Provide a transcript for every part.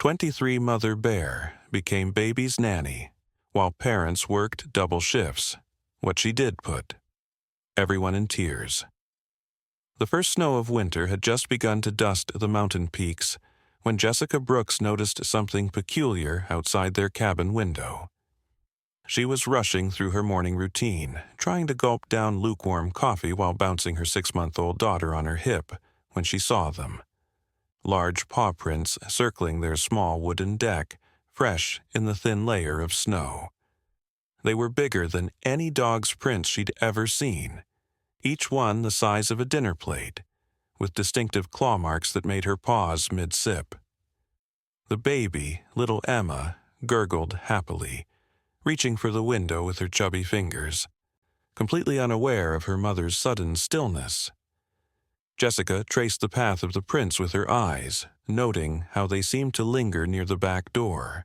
23 Mother Bear became baby's nanny, while parents worked double shifts. What she did put. Everyone in tears. The first snow of winter had just begun to dust the mountain peaks when Jessica Brooks noticed something peculiar outside their cabin window. She was rushing through her morning routine, trying to gulp down lukewarm coffee while bouncing her 6-month-old daughter on her hip, when she saw them. Large paw prints circling their small wooden deck, fresh in the thin layer of snow. They were bigger than any dog's prints she'd ever seen, each one the size of a dinner plate, with distinctive claw marks that made her pause mid-sip. The baby, little Emma, gurgled happily, reaching for the window with her chubby fingers, completely unaware of her mother's sudden stillness. Jessica traced the path of the prints with her eyes, noting how they seemed to linger near the back door,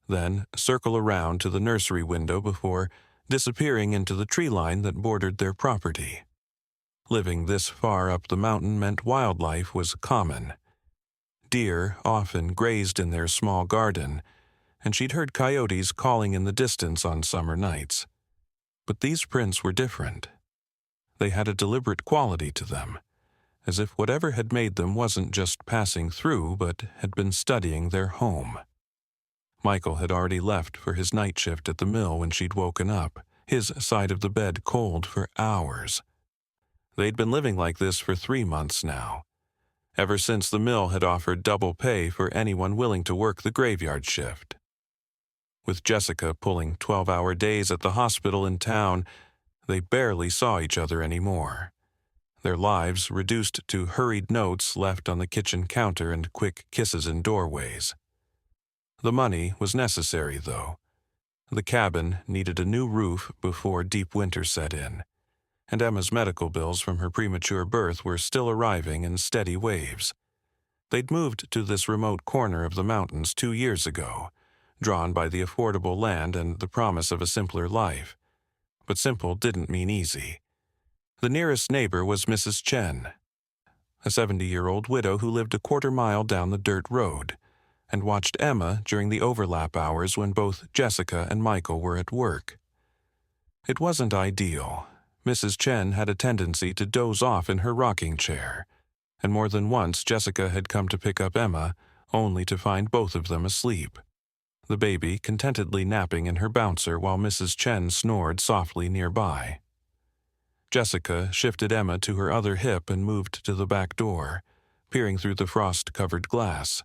then circle around to the nursery window before disappearing into the tree line that bordered their property. Living this far up the mountain meant wildlife was common. Deer often grazed in their small garden, and she'd heard coyotes calling in the distance on summer nights. But these prints were different. They had a deliberate quality to them, as if whatever had made them wasn't just passing through but had been studying their home. Michael had already left for his night shift at the mill when she'd woken up, his side of the bed cold for hours. They'd been living like this for 3 months now, ever since the mill had offered double pay for anyone willing to work the graveyard shift. With Jessica pulling 12-hour days at the hospital in town, they barely saw each other anymore, their lives reduced to hurried notes left on the kitchen counter and quick kisses in doorways. The money was necessary, though. The cabin needed a new roof before deep winter set in, and Emma's medical bills from her premature birth were still arriving in steady waves. They'd moved to this remote corner of the mountains 2 years ago, drawn by the affordable land and the promise of a simpler life. But simple didn't mean easy. The nearest neighbor was Mrs. Chen, a 70-year-old widow who lived a quarter-mile down the dirt road, and watched Emma during the overlap hours when both Jessica and Michael were at work. It wasn't ideal. Mrs. Chen had a tendency to doze off in her rocking chair, and more than once Jessica had come to pick up Emma, only to find both of them asleep, the baby contentedly napping in her bouncer while Mrs. Chen snored softly nearby. Jessica shifted Emma to her other hip and moved to the back door, peering through the frost-covered glass.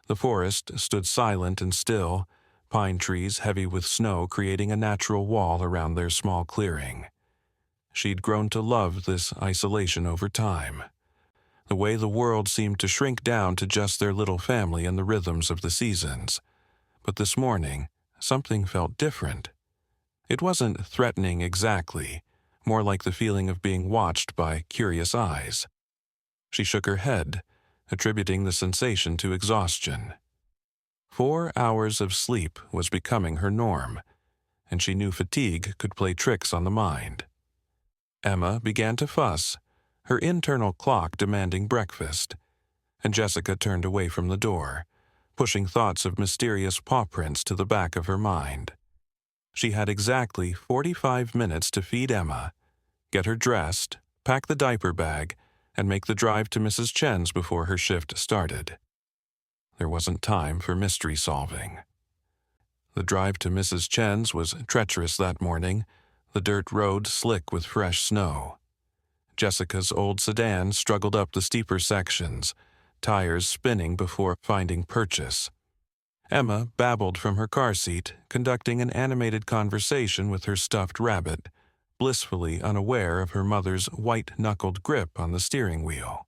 The forest stood silent and still, pine trees heavy with snow creating a natural wall around their small clearing. She'd grown to love this isolation over time, the way the world seemed to shrink down to just their little family and the rhythms of the seasons. But this morning, something felt different. It wasn't threatening exactly, more like the feeling of being watched by curious eyes. She shook her head, attributing the sensation to exhaustion. 4 hours of sleep was becoming her norm, and she knew fatigue could play tricks on the mind. Emma began to fuss, her internal clock demanding breakfast, and Jessica turned away from the door, pushing thoughts of mysterious paw prints to the back of her mind. She had exactly 45 minutes to feed Emma, get her dressed, pack the diaper bag, and make the drive to Mrs. Chen's before her shift started. There wasn't time for mystery solving. The drive to Mrs. Chen's was treacherous that morning, the dirt road slick with fresh snow. Jessica's old sedan struggled up the steeper sections, tires spinning before finding purchase. Emma babbled from her car seat, conducting an animated conversation with her stuffed rabbit, blissfully unaware of her mother's white-knuckled grip on the steering wheel.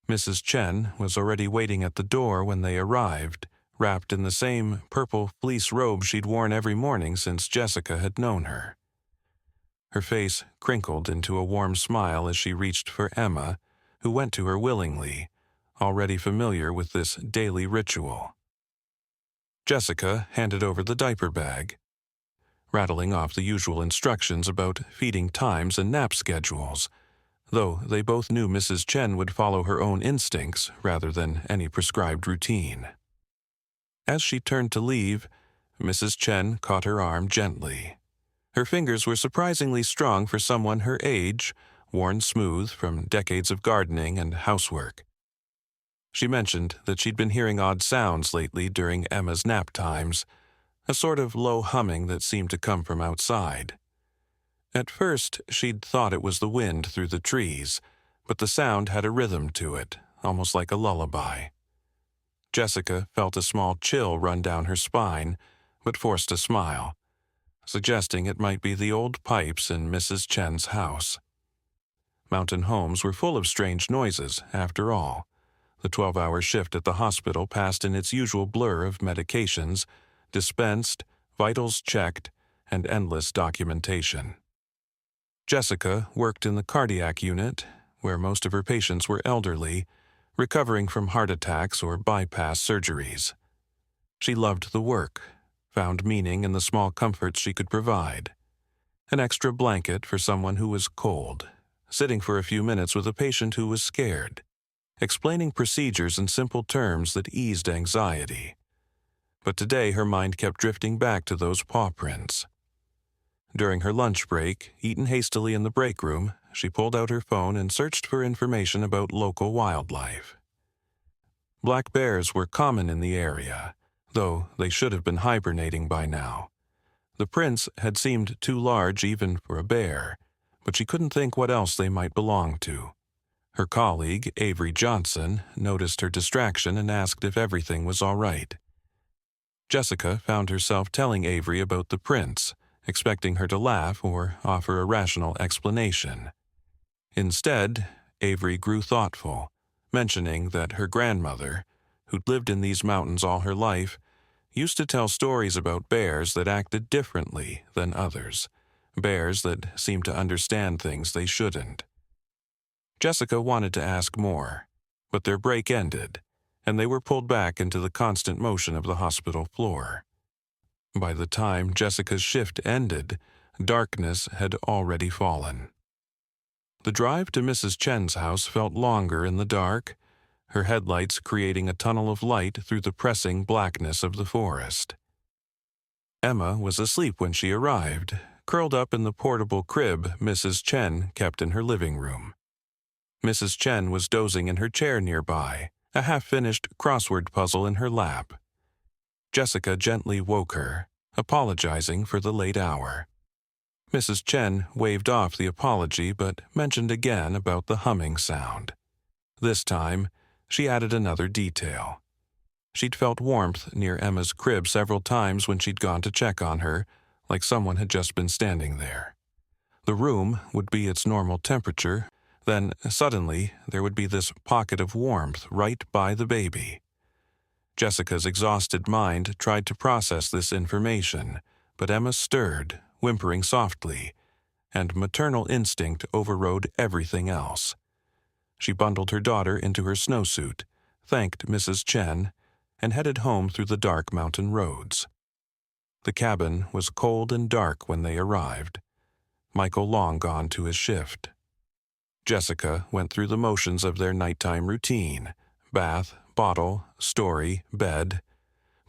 Mrs. Chen was already waiting at the door when they arrived, wrapped in the same purple fleece robe she'd worn every morning since Jessica had known her. Her face crinkled into a warm smile as she reached for Emma, who went to her willingly, already familiar with this daily ritual. Jessica handed over the diaper bag, rattling off the usual instructions about feeding times and nap schedules, though they both knew Mrs. Chen would follow her own instincts rather than any prescribed routine. As she turned to leave, Mrs. Chen caught her arm gently. Her fingers were surprisingly strong for someone her age, worn smooth from decades of gardening and housework. She mentioned that she'd been hearing odd sounds lately during Emma's nap times, a sort of low humming that seemed to come from outside. At first, she'd thought it was the wind through the trees, but the sound had a rhythm to it, almost like a lullaby. Jessica felt a small chill run down her spine, but forced a smile, suggesting it might be the old pipes in Mrs. Chen's house. Mountain homes were full of strange noises, after all. The 12-hour shift at the hospital passed in its usual blur of medications, dispensed, vitals checked, and endless documentation. Jessica worked in the cardiac unit, where most of her patients were elderly, recovering from heart attacks or bypass surgeries. She loved the work, found meaning in the small comforts she could provide. An extra blanket for someone who was cold, sitting for a few minutes with a patient who was scared, explaining procedures in simple terms that eased anxiety. But today her mind kept drifting back to those paw prints. During her lunch break, eaten hastily in the break room, she pulled out her phone and searched for information about local wildlife. Black bears were common in the area, though they should have been hibernating by now. The prints had seemed too large even for a bear, but she couldn't think what else they might belong to. Her colleague, Avery Johnson, noticed her distraction and asked if everything was all right. Jessica found herself telling Avery about the prints, expecting her to laugh or offer a rational explanation. Instead, Avery grew thoughtful, mentioning that her grandmother, who'd lived in these mountains all her life, used to tell stories about bears that acted differently than others, bears that seemed to understand things they shouldn't. Jessica wanted to ask more, but their break ended, and they were pulled back into the constant motion of the hospital floor. By the time Jessica's shift ended, darkness had already fallen. The drive to Mrs. Chen's house felt longer in the dark, her headlights creating a tunnel of light through the pressing blackness of the forest. Emma was asleep when she arrived, curled up in the portable crib Mrs. Chen kept in her living room. Mrs. Chen was dozing in her chair nearby, a half-finished crossword puzzle in her lap. Jessica gently woke her, apologizing for the late hour. Mrs. Chen waved off the apology but mentioned again about the humming sound. This time, she added another detail. She'd felt warmth near Emma's crib several times when she'd gone to check on her, like someone had just been standing there. The room would be its normal temperature, then suddenly there would be this pocket of warmth right by the baby. Jessica's exhausted mind tried to process this information, but Emma stirred, whimpering softly, and maternal instinct overrode everything else. She bundled her daughter into her snowsuit, thanked Mrs. Chen, and headed home through the dark mountain roads. The cabin was cold and dark when they arrived, Michael long gone to his shift. Jessica went through the motions of their nighttime routine, bath, bottle, story, bed,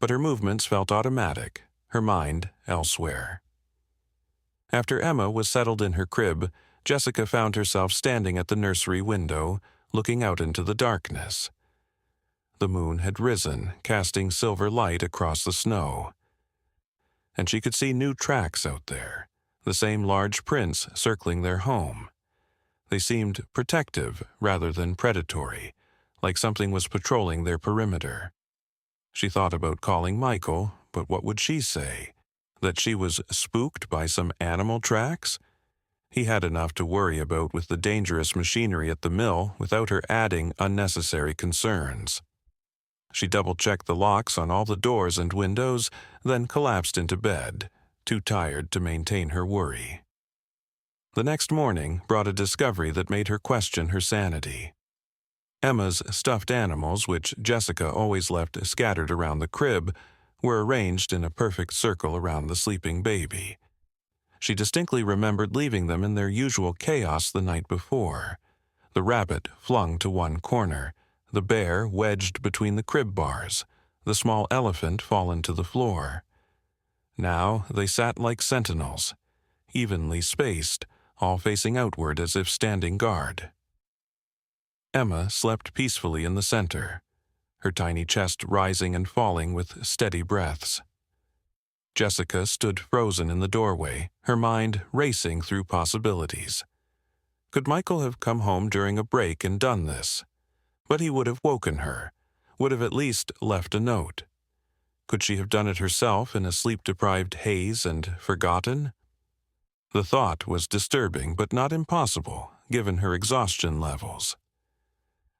but her movements felt automatic, her mind elsewhere. After Emma was settled in her crib, Jessica found herself standing at the nursery window, looking out into the darkness. The moon had risen, casting silver light across the snow, and she could see new tracks out there, the same large prints circling their home. They seemed protective rather than predatory, like something was patrolling their perimeter. She thought about calling Michael, but what would she say? That she was spooked by some animal tracks? He had enough to worry about with the dangerous machinery at the mill without her adding unnecessary concerns. She double-checked the locks on all the doors and windows, then collapsed into bed, too tired to maintain her worry. The next morning brought a discovery that made her question her sanity. Emma's stuffed animals, which Jessica always left scattered around the crib, were arranged in a perfect circle around the sleeping baby. She distinctly remembered leaving them in their usual chaos the night before. The rabbit flung to one corner, the bear wedged between the crib bars, the small elephant fallen to the floor. Now they sat like sentinels, evenly spaced, all facing outward as if standing guard. Emma slept peacefully in the center, her tiny chest rising and falling with steady breaths. Jessica stood frozen in the doorway, her mind racing through possibilities. Could Michael have come home during a break and done this? But he would have woken her, would have at least left a note. Could she have done it herself in a sleep-deprived haze and forgotten? The thought was disturbing but not impossible, given her exhaustion levels.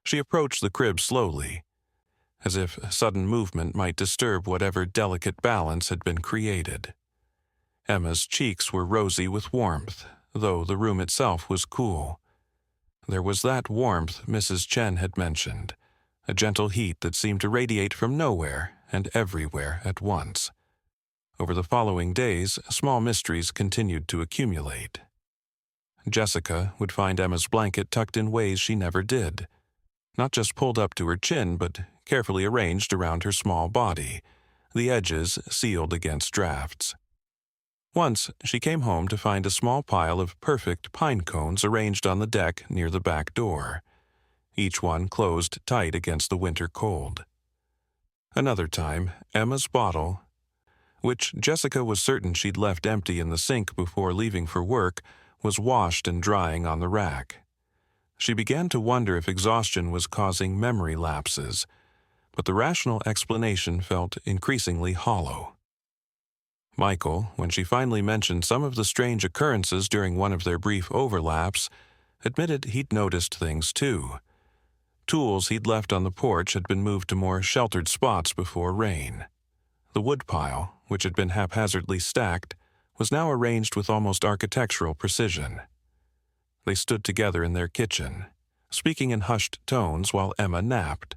She approached the crib slowly, as if sudden movement might disturb whatever delicate balance had been created. Emma's cheeks were rosy with warmth, though the room itself was cool. There was that warmth Mrs. Chen had mentioned, a gentle heat that seemed to radiate from nowhere and everywhere at once. Over the following days, small mysteries continued to accumulate. Jessica would find Emma's blanket tucked in ways she never did, not just pulled up to her chin, but carefully arranged around her small body, the edges sealed against drafts. Once, she came home to find a small pile of perfect pine cones arranged on the deck near the back door, each one closed tight against the winter cold. Another time, Emma's bottle, which Jessica was certain she'd left empty in the sink before leaving for work, was washed and drying on the rack. She began to wonder if exhaustion was causing memory lapses, but the rational explanation felt increasingly hollow. Michael, when she finally mentioned some of the strange occurrences during one of their brief overlaps, admitted he'd noticed things too. Tools he'd left on the porch had been moved to more sheltered spots before rain. The woodpile, which had been haphazardly stacked, was now arranged with almost architectural precision. They stood together in their kitchen, speaking in hushed tones while Emma napped,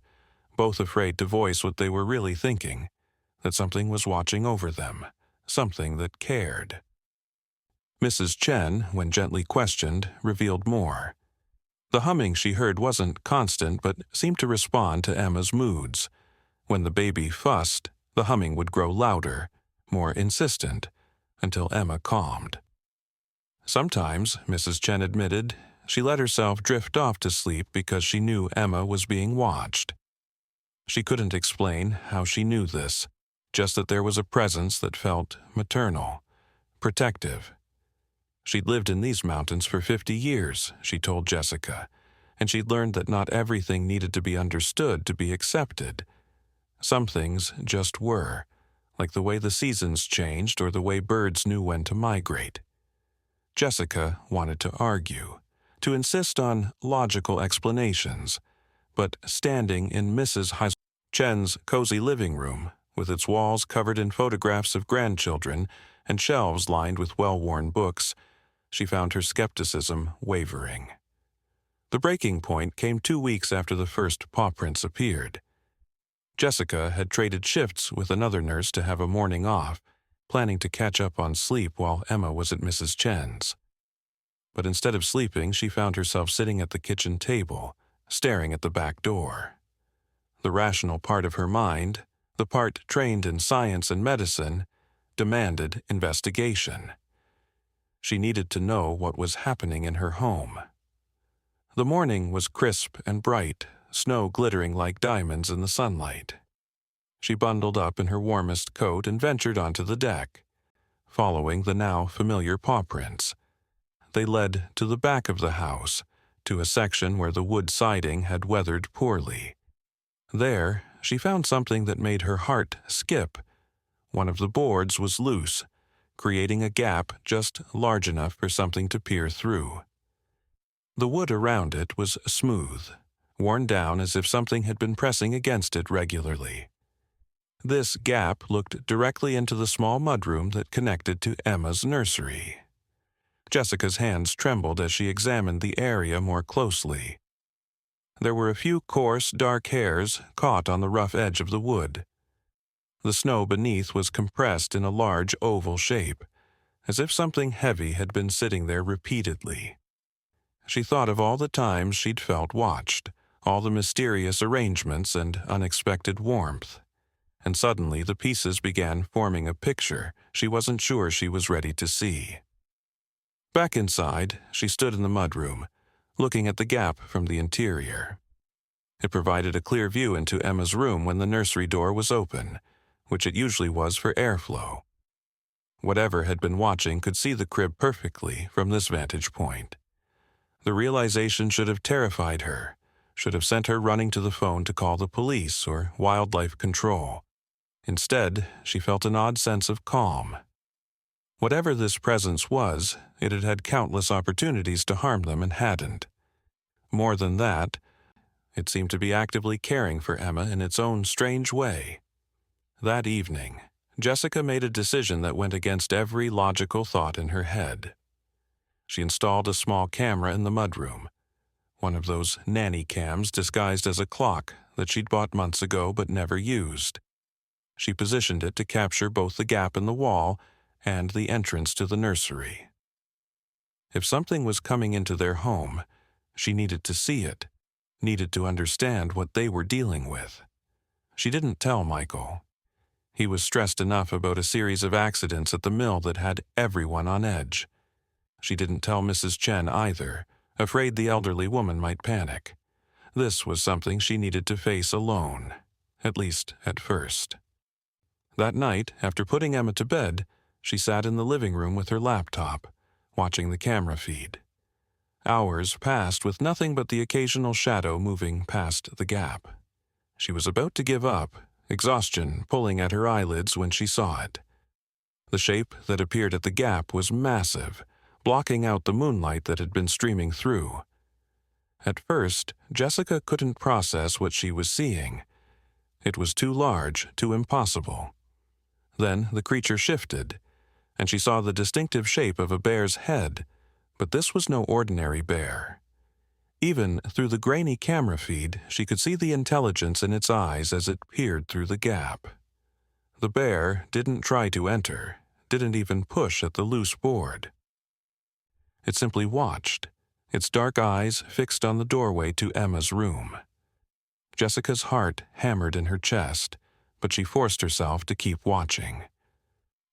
both afraid to voice what they were really thinking, that something was watching over them, something that cared. Mrs. Chen, when gently questioned, revealed more. The humming she heard wasn't constant but seemed to respond to Emma's moods. When the baby fussed, the humming would grow louder, more insistent, until Emma calmed. Sometimes, Mrs. Chen admitted, she let herself drift off to sleep because she knew Emma was being watched. She couldn't explain how she knew this, just that there was a presence that felt maternal, protective. She'd lived in these mountains for 50 years, she told Jessica, and she'd learned that not everything needed to be understood to be accepted. Some things just were, like the way the seasons changed or the way birds knew when to migrate. Jessica wanted to argue, to insist on logical explanations, but standing in Mrs. Chen's cozy living room, with its walls covered in photographs of grandchildren and shelves lined with well-worn books, she found her skepticism wavering. The breaking point came 2 weeks after the first paw prints appeared. Jessica had traded shifts with another nurse to have a morning off, planning to catch up on sleep while Emma was at Mrs. Chen's. But instead of sleeping, she found herself sitting at the kitchen table, staring at the back door. The rational part of her mind, the part trained in science and medicine, demanded investigation. She needed to know what was happening in her home. The morning was crisp and bright, snow glittering like diamonds in the sunlight. She bundled up in her warmest coat and ventured onto the deck, following the now familiar paw prints. They led to the back of the house, to a section where the wood siding had weathered poorly. There, she found something that made her heart skip. One of the boards was loose, creating a gap just large enough for something to peer through. The wood around it was smooth, worn down as if something had been pressing against it regularly. This gap looked directly into the small mudroom that connected to Emma's nursery. Jessica's hands trembled as she examined the area more closely. There were a few coarse, dark hairs caught on the rough edge of the wood. The snow beneath was compressed in a large oval shape, as if something heavy had been sitting there repeatedly. She thought of all the times she'd felt watched, all the mysterious arrangements and unexpected warmth. and suddenly the pieces began forming a picture she wasn't sure she was ready to see. Back inside, she stood in the mudroom, looking at the gap from the interior. It provided a clear view into Emma's room when the nursery door was open, which it usually was for airflow. Whatever had been watching could see the crib perfectly from this vantage point. The realization should have terrified her, should have sent her running to the phone to call the police or wildlife control. Instead, she felt an odd sense of calm. Whatever this presence was, it had had countless opportunities to harm them and hadn't. More than that, it seemed to be actively caring for Emma in its own strange way. That evening, Jessica made a decision that went against every logical thought in her head. She installed a small camera in the mudroom, one of those nanny cams disguised as a clock that she'd bought months ago but never used. She positioned it to capture both the gap in the wall and the entrance to the nursery. If something was coming into their home, she needed to see it, needed to understand what they were dealing with. She didn't tell Michael. He was stressed enough about a series of accidents at the mill that had everyone on edge. She didn't tell Mrs. Chen either, afraid the elderly woman might panic. This was something she needed to face alone, at least at first. That night, after putting Emma to bed, she sat in the living room with her laptop, watching the camera feed. Hours passed with nothing but the occasional shadow moving past the gap. She was about to give up, exhaustion pulling at her eyelids when she saw it. The shape that appeared at the gap was massive, blocking out the moonlight that had been streaming through. At first, Jessica couldn't process what she was seeing. It was too large, too impossible. Then the creature shifted, and she saw the distinctive shape of a bear's head, but this was no ordinary bear. Even through the grainy camera feed, she could see the intelligence in its eyes as it peered through the gap. The bear didn't try to enter, didn't even push at the loose board. It simply watched, its dark eyes fixed on the doorway to Emma's room. Jessica's heart hammered in her chest, but she forced herself to keep watching.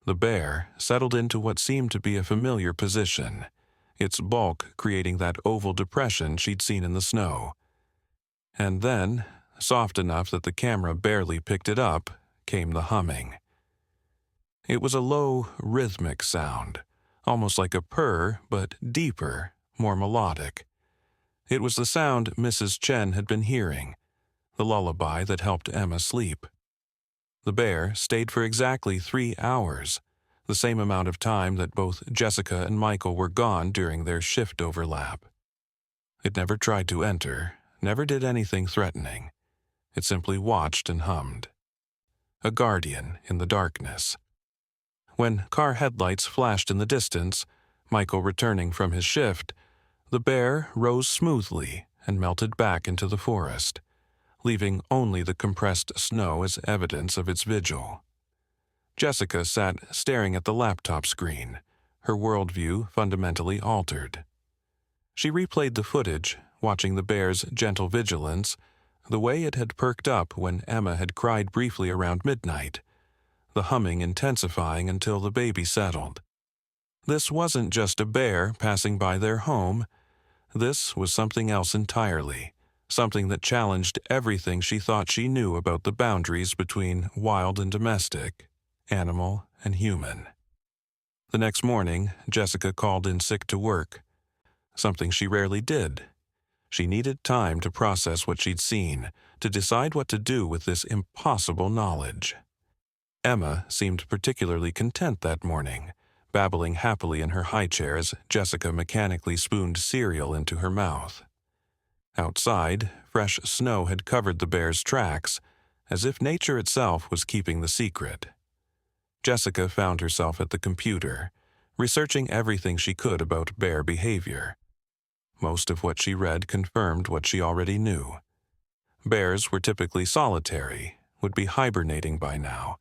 The bear settled into what seemed to be a familiar position, its bulk creating that oval depression she'd seen in the snow. And then, soft enough that the camera barely picked it up, came the humming. It was a low, rhythmic sound, almost like a purr, but deeper, more melodic. It was the sound Mrs. Chen had been hearing, the lullaby that helped Emma sleep. The bear stayed for exactly 3 hours, the same amount of time that both Jessica and Michael were gone during their shift overlap. It never tried to enter, never did anything threatening. It simply watched and hummed. A guardian in the darkness. When car headlights flashed in the distance, Michael returning from his shift, the bear rose smoothly and melted back into the forest, leaving only the compressed snow as evidence of its vigil. Jessica sat staring at the laptop screen, her worldview fundamentally altered. She replayed the footage, watching the bear's gentle vigilance, the way it had perked up when Emma had cried briefly around midnight, the humming intensifying until the baby settled. This wasn't just a bear passing by their home. This was something else entirely, something that challenged everything she thought she knew about the boundaries between wild and domestic, animal and human. The next morning, Jessica called in sick to work, something she rarely did. She needed time to process what she'd seen, to decide what to do with this impossible knowledge. Emma seemed particularly content that morning, babbling happily in her high chair as Jessica mechanically spooned cereal into her mouth. Outside, fresh snow had covered the bear's tracks, as if nature itself was keeping the secret. Jessica found herself at the computer, researching everything she could about bear behavior. Most of what she read confirmed what she already knew. Bears were typically solitary, would be hibernating by now,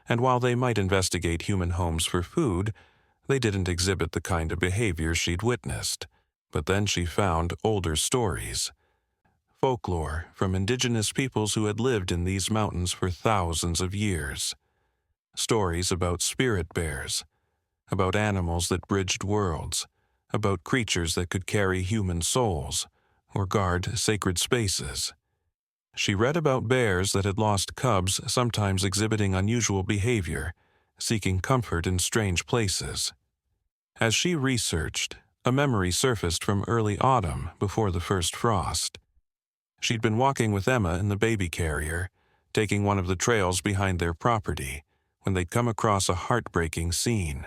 and while they might investigate human homes for food, they didn't exhibit the kind of behavior she'd witnessed. But then she found older stories. folklore from indigenous peoples who had lived in these mountains for thousands of years. Stories about spirit bears, about animals that bridged worlds, about creatures that could carry human souls or guard sacred spaces. She read about bears that had lost cubs, sometimes exhibiting unusual behavior, seeking comfort in strange places. As she researched, a memory surfaced from early autumn before the first frost. She'd been walking with Emma in the baby carrier, taking one of the trails behind their property, when they'd come across a heartbreaking scene.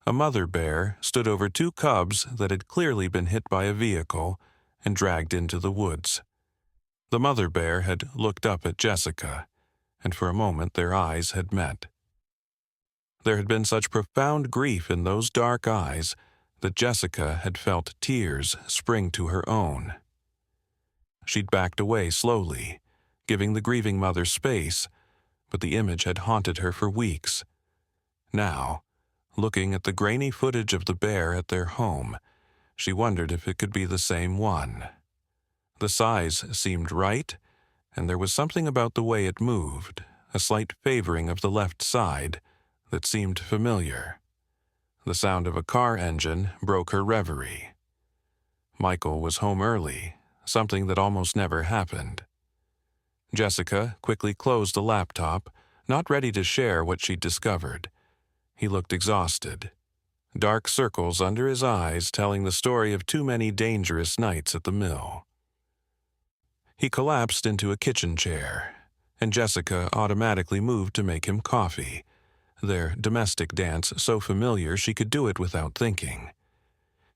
A mother bear stood over two cubs that had clearly been hit by a vehicle and dragged into the woods. The mother bear had looked up at Jessica, and for a moment their eyes had met. There had been such profound grief in those dark eyes that Jessica had felt tears spring to her own. She'd backed away slowly, giving the grieving mother space, but the image had haunted her for weeks. Now, looking at the grainy footage of the bear at their home, she wondered if it could be the same one. The size seemed right, and there was something about the way it moved, a slight favoring of the left side, that seemed familiar. The sound of a car engine broke her reverie. Michael was home early, something that almost never happened. Jessica quickly closed the laptop, not ready to share what she'd discovered. He looked exhausted, dark circles under his eyes telling the story of too many dangerous nights at the mill. He collapsed into a kitchen chair, and Jessica automatically moved to make him coffee, their domestic dance so familiar she could do it without thinking.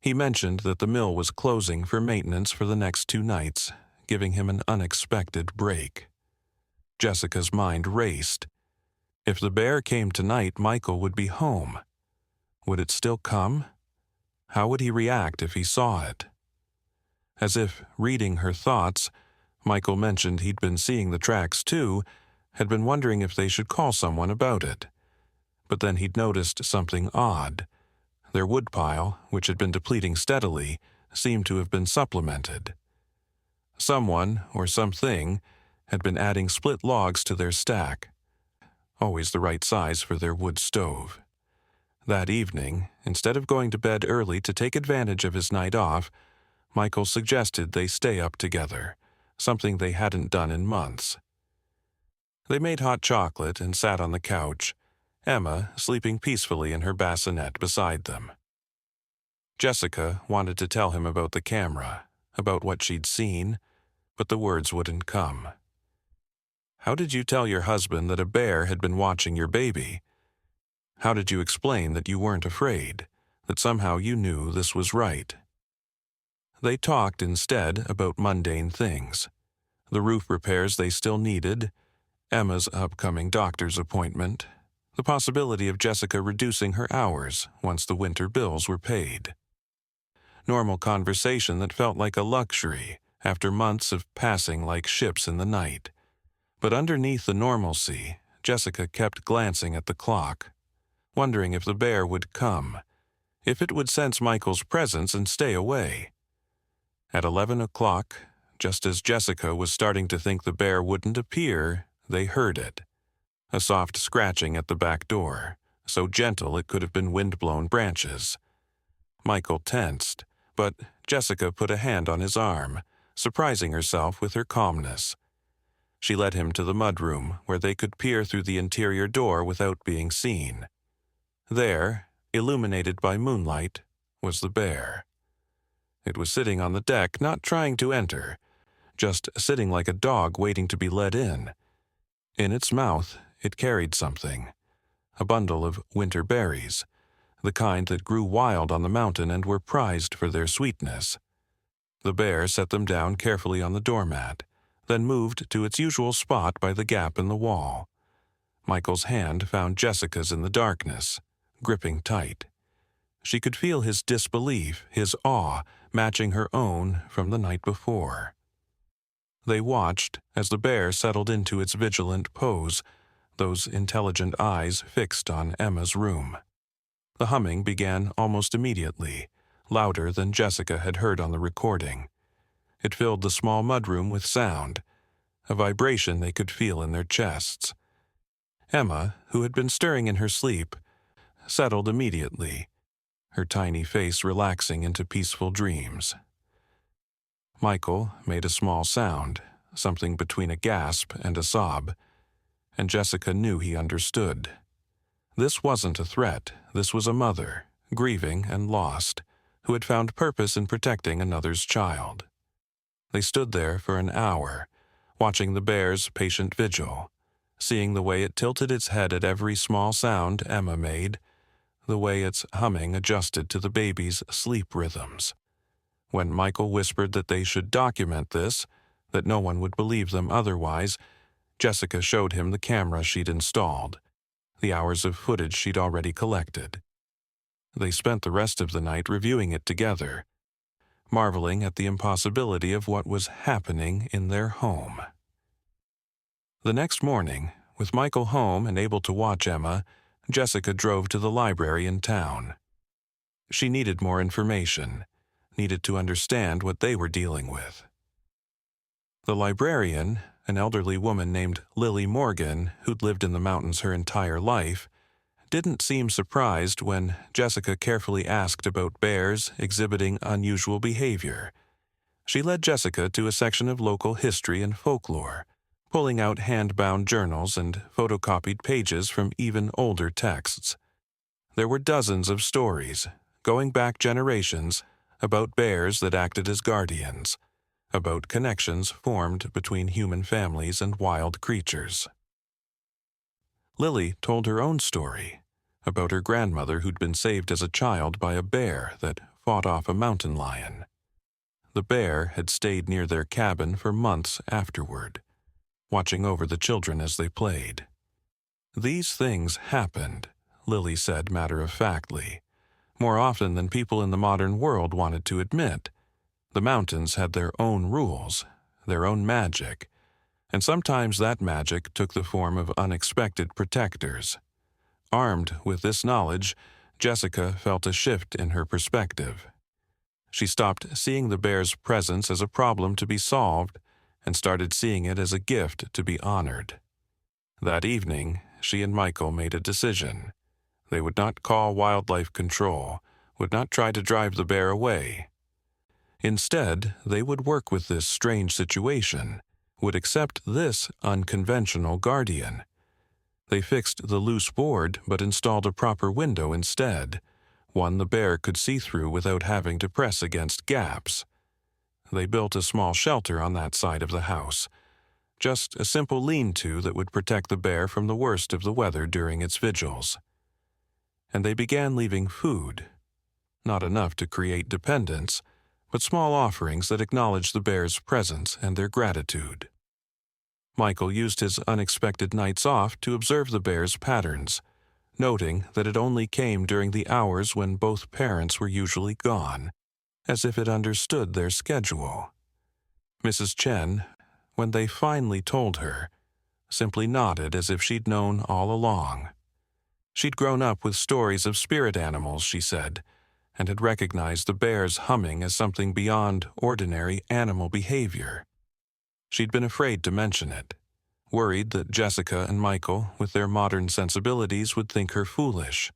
He mentioned that the mill was closing for maintenance for the next 2 nights, giving him an unexpected break. Jessica's mind raced. If the bear came tonight, Michael would be home. Would it still come? How would he react if he saw it? As if reading her thoughts, Michael mentioned he'd been seeing the tracks too, had been wondering if they should call someone about it. But then he'd noticed something odd. Their woodpile, which had been depleting steadily, seemed to have been supplemented. Someone, or something, had been adding split logs to their stack, always the right size for their wood stove. That evening, instead of going to bed early to take advantage of his night off, Michael suggested they stay up together, something they hadn't done in months. They made hot chocolate and sat on the couch, Emma sleeping peacefully in her bassinet beside them. Jessica wanted to tell him about the camera, about what she'd seen, but the words wouldn't come. How did you tell your husband that a bear had been watching your baby? How did you explain that you weren't afraid, that somehow you knew this was right? They talked instead about mundane things, the roof repairs they still needed, Emma's upcoming doctor's appointment, the possibility of Jessica reducing her hours once the winter bills were paid. Normal conversation that felt like a luxury after months of passing like ships in the night. But underneath the normalcy, Jessica kept glancing at the clock, wondering if the bear would come, if it would sense Michael's presence and stay away. At 11 o'clock, just as Jessica was starting to think the bear wouldn't appear, they heard it. A soft scratching at the back door, so gentle it could have been wind-blown branches. Michael tensed, but Jessica put a hand on his arm, surprising herself with her calmness. She led him to the mudroom, where they could peer through the interior door without being seen. There, illuminated by moonlight, was the bear. It was sitting on the deck, not trying to enter, just sitting like a dog waiting to be let in. In its mouth, it carried something, a bundle of winter berries, the kind that grew wild on the mountain and were prized for their sweetness. The bear set them down carefully on the doormat, then moved to its usual spot by the gap in the wall. Michael's hand found Jessica's in the darkness, gripping tight. She could feel his disbelief, his awe, matching her own from the night before. They watched as the bear settled into its vigilant pose, those intelligent eyes fixed on Emma's room. The humming began almost immediately, louder than Jessica had heard on the recording. It filled the small mudroom with sound, a vibration they could feel in their chests. Emma, who had been stirring in her sleep, settled immediately, her tiny face relaxing into peaceful dreams. Michael made a small sound, something between a gasp and a sob, and Jessica knew he understood. This wasn't a threat, this was a mother, grieving and lost, who had found purpose in protecting another's child. They stood there for an hour, watching the bear's patient vigil, seeing the way it tilted its head at every small sound Emma made, the way its humming adjusted to the baby's sleep rhythms. When Michael whispered that they should document this, that no one would believe them otherwise, Jessica showed him the camera she'd installed, the hours of footage she'd already collected. They spent the rest of the night reviewing it together, marveling at the impossibility of what was happening in their home. The next morning, with Michael home and able to watch Emma, Jessica drove to the library in town. She needed more information, needed to understand what they were dealing with. The librarian, an elderly woman named Lily Morgan, who'd lived in the mountains her entire life, didn't seem surprised when Jessica carefully asked about bears exhibiting unusual behavior. She led Jessica to a section of local history and folklore, pulling out hand-bound journals and photocopied pages from even older texts. There were dozens of stories, going back generations, about bears that acted as guardians, about connections formed between human families and wild creatures. Lily told her own story, about her grandmother who'd been saved as a child by a bear that fought off a mountain lion. The bear had stayed near their cabin for months afterward, watching over the children as they played. These things happened, Lily said matter-of-factly, more often than people in the modern world wanted to admit. The mountains had their own rules, their own magic, and sometimes that magic took the form of unexpected protectors. Armed with this knowledge, Jessica felt a shift in her perspective. She stopped seeing the bear's presence as a problem to be solved and started seeing it as a gift to be honored. That evening, she and Michael made a decision. They would not call wildlife control, would not try to drive the bear away. Instead, they would work with this strange situation, would accept this unconventional guardian. They fixed the loose board but installed a proper window instead, one the bear could see through without having to press against gaps. They built a small shelter on that side of the house, just a simple lean-to that would protect the bear from the worst of the weather during its vigils. And they began leaving food, not enough to create dependence, but small offerings that acknowledged the bear's presence and their gratitude. Michael used his unexpected nights off to observe the bear's patterns, noting that it only came during the hours when both parents were usually gone, as if it understood their schedule. Mrs. Chen, when they finally told her, simply nodded as if she'd known all along. She'd grown up with stories of spirit animals, she said, and had recognized the bear's humming as something beyond ordinary animal behavior. She'd been afraid to mention it, worried that Jessica and Michael, with their modern sensibilities, would think her foolish.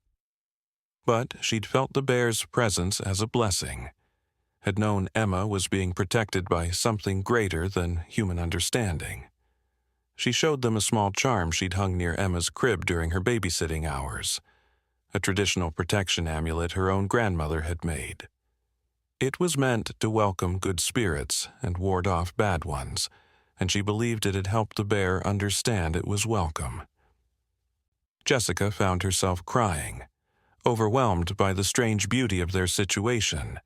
But she'd felt the bear's presence as a blessing, had known Emma was being protected by something greater than human understanding. She showed them a small charm she'd hung near Emma's crib during her babysitting hours, a traditional protection amulet her own grandmother had made. It was meant to welcome good spirits and ward off bad ones, and she believed it had helped the bear understand it was welcome. Jessica found herself crying, overwhelmed by the strange beauty of their situation,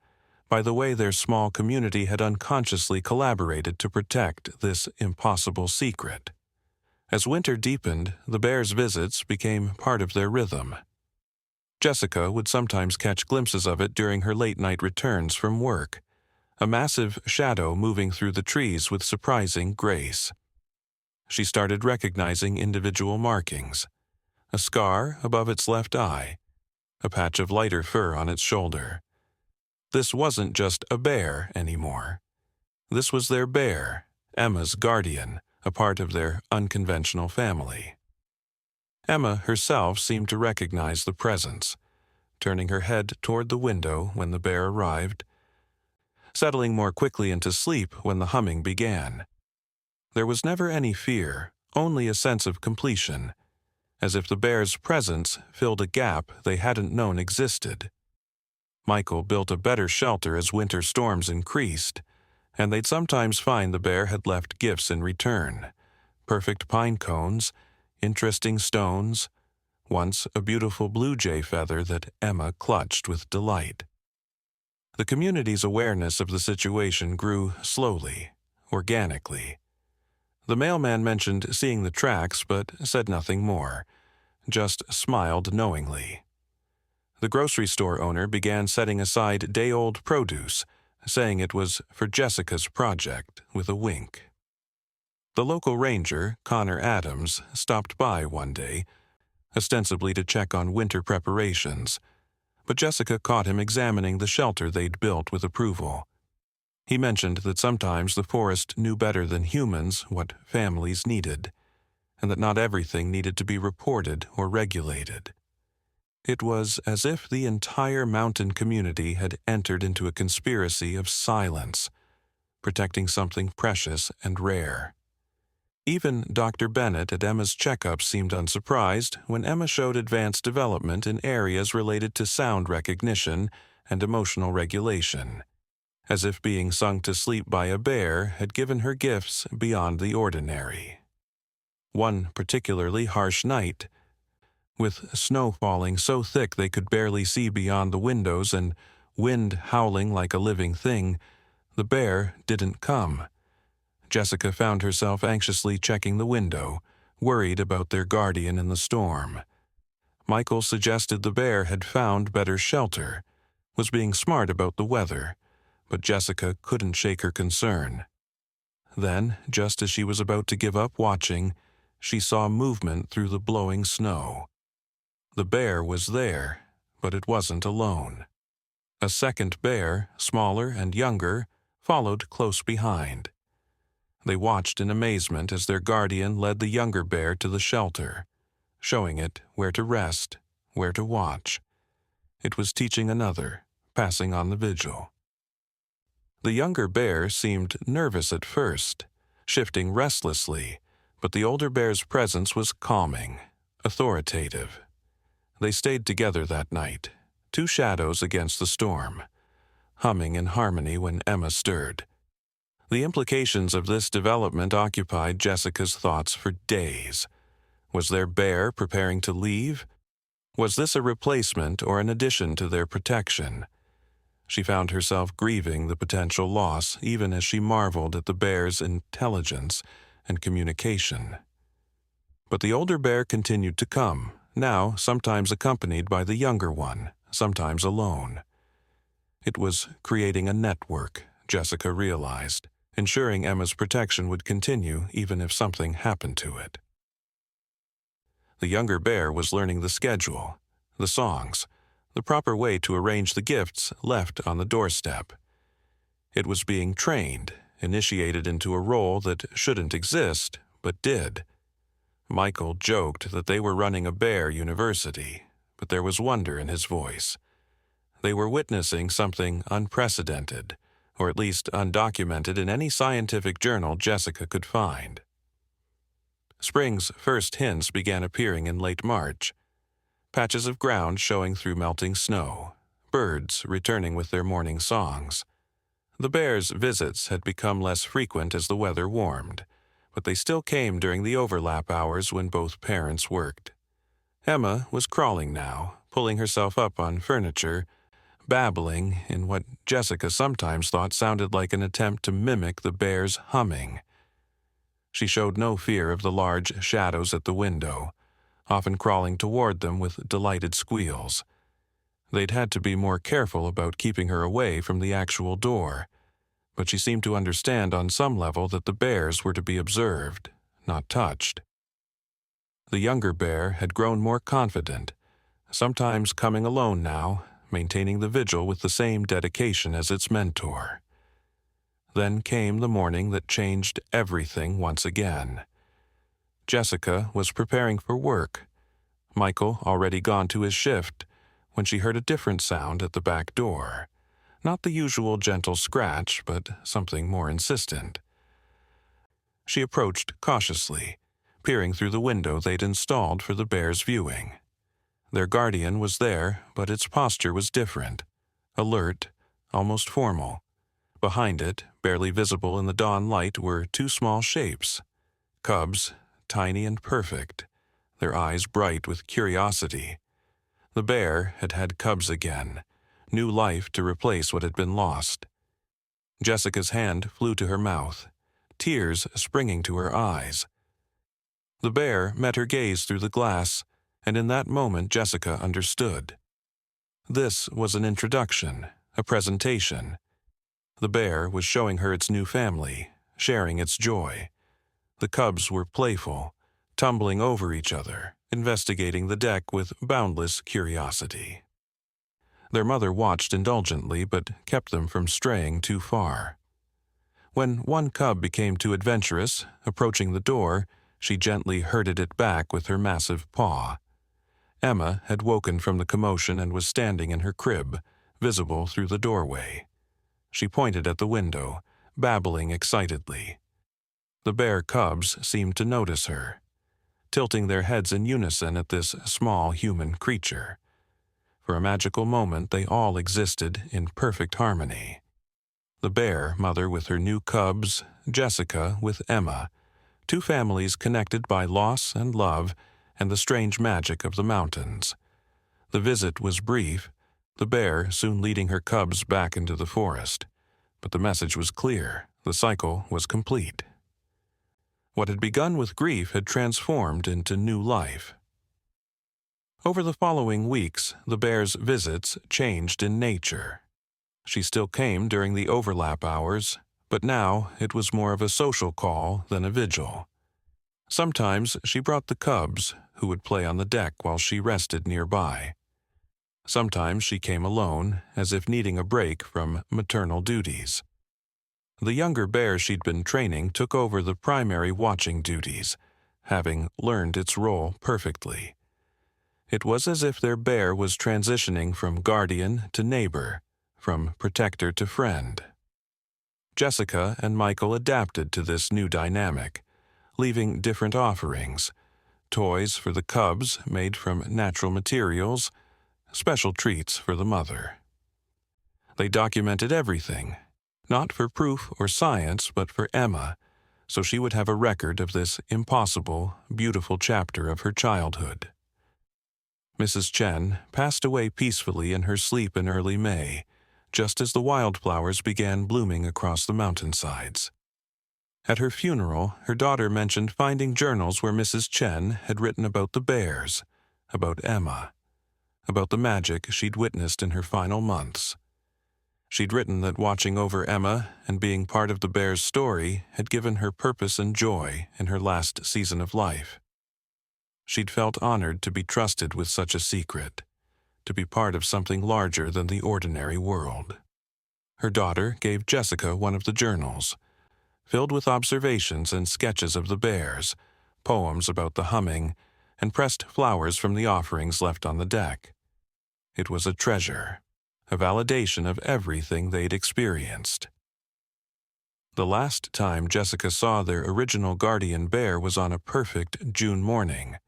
by the way their small community had unconsciously collaborated to protect this impossible secret. As winter deepened, the bear's visits became part of their rhythm. Jessica would sometimes catch glimpses of it during her late-night returns from work, a massive shadow moving through the trees with surprising grace. She started recognizing individual markings, a scar above its left eye, a patch of lighter fur on its shoulder. This wasn't just a bear anymore. This was their bear, Emma's guardian, a part of their unconventional family. Emma herself seemed to recognize the presence, turning her head toward the window when the bear arrived, settling more quickly into sleep when the humming began. There was never any fear, only a sense of completion, as if the bear's presence filled a gap they hadn't known existed. Michael built a better shelter as winter storms increased, and they'd sometimes find the bear had left gifts in return: perfect pine cones, interesting stones, once a beautiful blue jay feather that Emma clutched with delight. The community's awareness of the situation grew slowly, organically. The mailman mentioned seeing the tracks but said nothing more, just smiled knowingly. The grocery store owner began setting aside day-old produce, saying it was for Jessica's project, with a wink. The local ranger, Connor Adams, stopped by one day, ostensibly to check on winter preparations, but Jessica caught him examining the shelter they'd built with approval. He mentioned that sometimes the forest knew better than humans what families needed, and that not everything needed to be reported or regulated. It was as if the entire mountain community had entered into a conspiracy of silence, protecting something precious and rare. Even Dr. Bennett at Emma's checkup seemed unsurprised when Emma showed advanced development in areas related to sound recognition and emotional regulation, as if being sung to sleep by a bear had given her gifts beyond the ordinary. One particularly harsh night, with snow falling so thick they could barely see beyond the windows and wind howling like a living thing, the bear didn't come. Jessica found herself anxiously checking the window, worried about their guardian in the storm. Michael suggested the bear had found better shelter, was being smart about the weather, but Jessica couldn't shake her concern. Then, just as she was about to give up watching, she saw movement through the blowing snow. The bear was there, but it wasn't alone. A second bear, smaller and younger, followed close behind. They watched in amazement as their guardian led the younger bear to the shelter, showing it where to rest, where to watch. It was teaching another, passing on the vigil. The younger bear seemed nervous at first, shifting restlessly, but the older bear's presence was calming, authoritative. They stayed together that night, two shadows against the storm, humming in harmony when Emma stirred. The implications of this development occupied Jessica's thoughts for days. Was their bear preparing to leave? Was this a replacement or an addition to their protection? She found herself grieving the potential loss even as she marveled at the bear's intelligence and communication. But the older bear continued to come, now sometimes accompanied by the younger one, sometimes alone. It was creating a network, Jessica realized, ensuring Emma's protection would continue even if something happened to it. The younger bear was learning the schedule, the songs, the proper way to arrange the gifts left on the doorstep. It was being trained, initiated into a role that shouldn't exist, but did. Michael joked that they were running a bear university, but there was wonder in his voice. They were witnessing something unprecedented, or at least undocumented in any scientific journal Jessica could find. Spring's first hints began appearing in late March. Patches of ground showing through melting snow, birds returning with their morning songs. The bears' visits had become less frequent as the weather warmed, but they still came during the overlap hours when both parents worked. Emma was crawling now, pulling herself up on furniture, babbling in what Jessica sometimes thought sounded like an attempt to mimic the bear's humming. She showed no fear of the large shadows at the window, often crawling toward them with delighted squeals. They'd had to be more careful about keeping her away from the actual door, but she seemed to understand on some level that the bears were to be observed, not touched. The younger bear had grown more confident, sometimes coming alone now, maintaining the vigil with the same dedication as its mentor. Then came the morning that changed everything once again. Jessica was preparing for work. Michael already gone to his shift when she heard a different sound at the back door. Not the usual gentle scratch, but something more insistent. She approached cautiously, peering through the window they'd installed for the bear's viewing. Their guardian was there, but its posture was different. Alert, almost formal. Behind it, barely visible in the dawn light, were two small shapes. Cubs, tiny and perfect, their eyes bright with curiosity. The bear had had cubs again, new life to replace what had been lost. Jessica's hand flew to her mouth, tears springing to her eyes. The bear met her gaze through the glass, and in that moment Jessica understood. This was an introduction, a presentation. The bear was showing her its new family, sharing its joy. The cubs were playful, tumbling over each other, investigating the deck with boundless curiosity. Their mother watched indulgently but kept them from straying too far. When one cub became too adventurous, approaching the door, she gently herded it back with her massive paw. Emma had woken from the commotion and was standing in her crib, visible through the doorway. She pointed at the window, babbling excitedly. The bear cubs seemed to notice her, tilting their heads in unison at this small human creature. For a magical moment they all existed in perfect harmony. The bear mother with her new cubs, Jessica with Emma, two families connected by loss and love and the strange magic of the mountains. The visit was brief, the bear soon leading her cubs back into the forest. But the message was clear, the cycle was complete. What had begun with grief had transformed into new life. Over the following weeks, the bear's visits changed in nature. She still came during the overlap hours, but now it was more of a social call than a vigil. Sometimes she brought the cubs, who would play on the deck while she rested nearby. Sometimes she came alone, as if needing a break from maternal duties. The younger bear she'd been training took over the primary watching duties, having learned its role perfectly. It was as if their bear was transitioning from guardian to neighbor, from protector to friend. Jessica and Michael adapted to this new dynamic, leaving different offerings, toys for the cubs made from natural materials, special treats for the mother. They documented everything, not for proof or science, but for Emma, so she would have a record of this impossible, beautiful chapter of her childhood. Mrs. Chen passed away peacefully in her sleep in early May, just as the wildflowers began blooming across the mountainsides. At her funeral, her daughter mentioned finding journals where Mrs. Chen had written about the bears, about Emma, about the magic she'd witnessed in her final months. She'd written that watching over Emma and being part of the bear's story had given her purpose and joy in her last season of life. She'd felt honored to be trusted with such a secret, to be part of something larger than the ordinary world. Her daughter gave Jessica one of the journals, filled with observations and sketches of the bears, poems about the humming, and pressed flowers from the offerings left on the deck. It was a treasure, a validation of everything they'd experienced. The last time Jessica saw their original guardian bear was on a perfect June morning.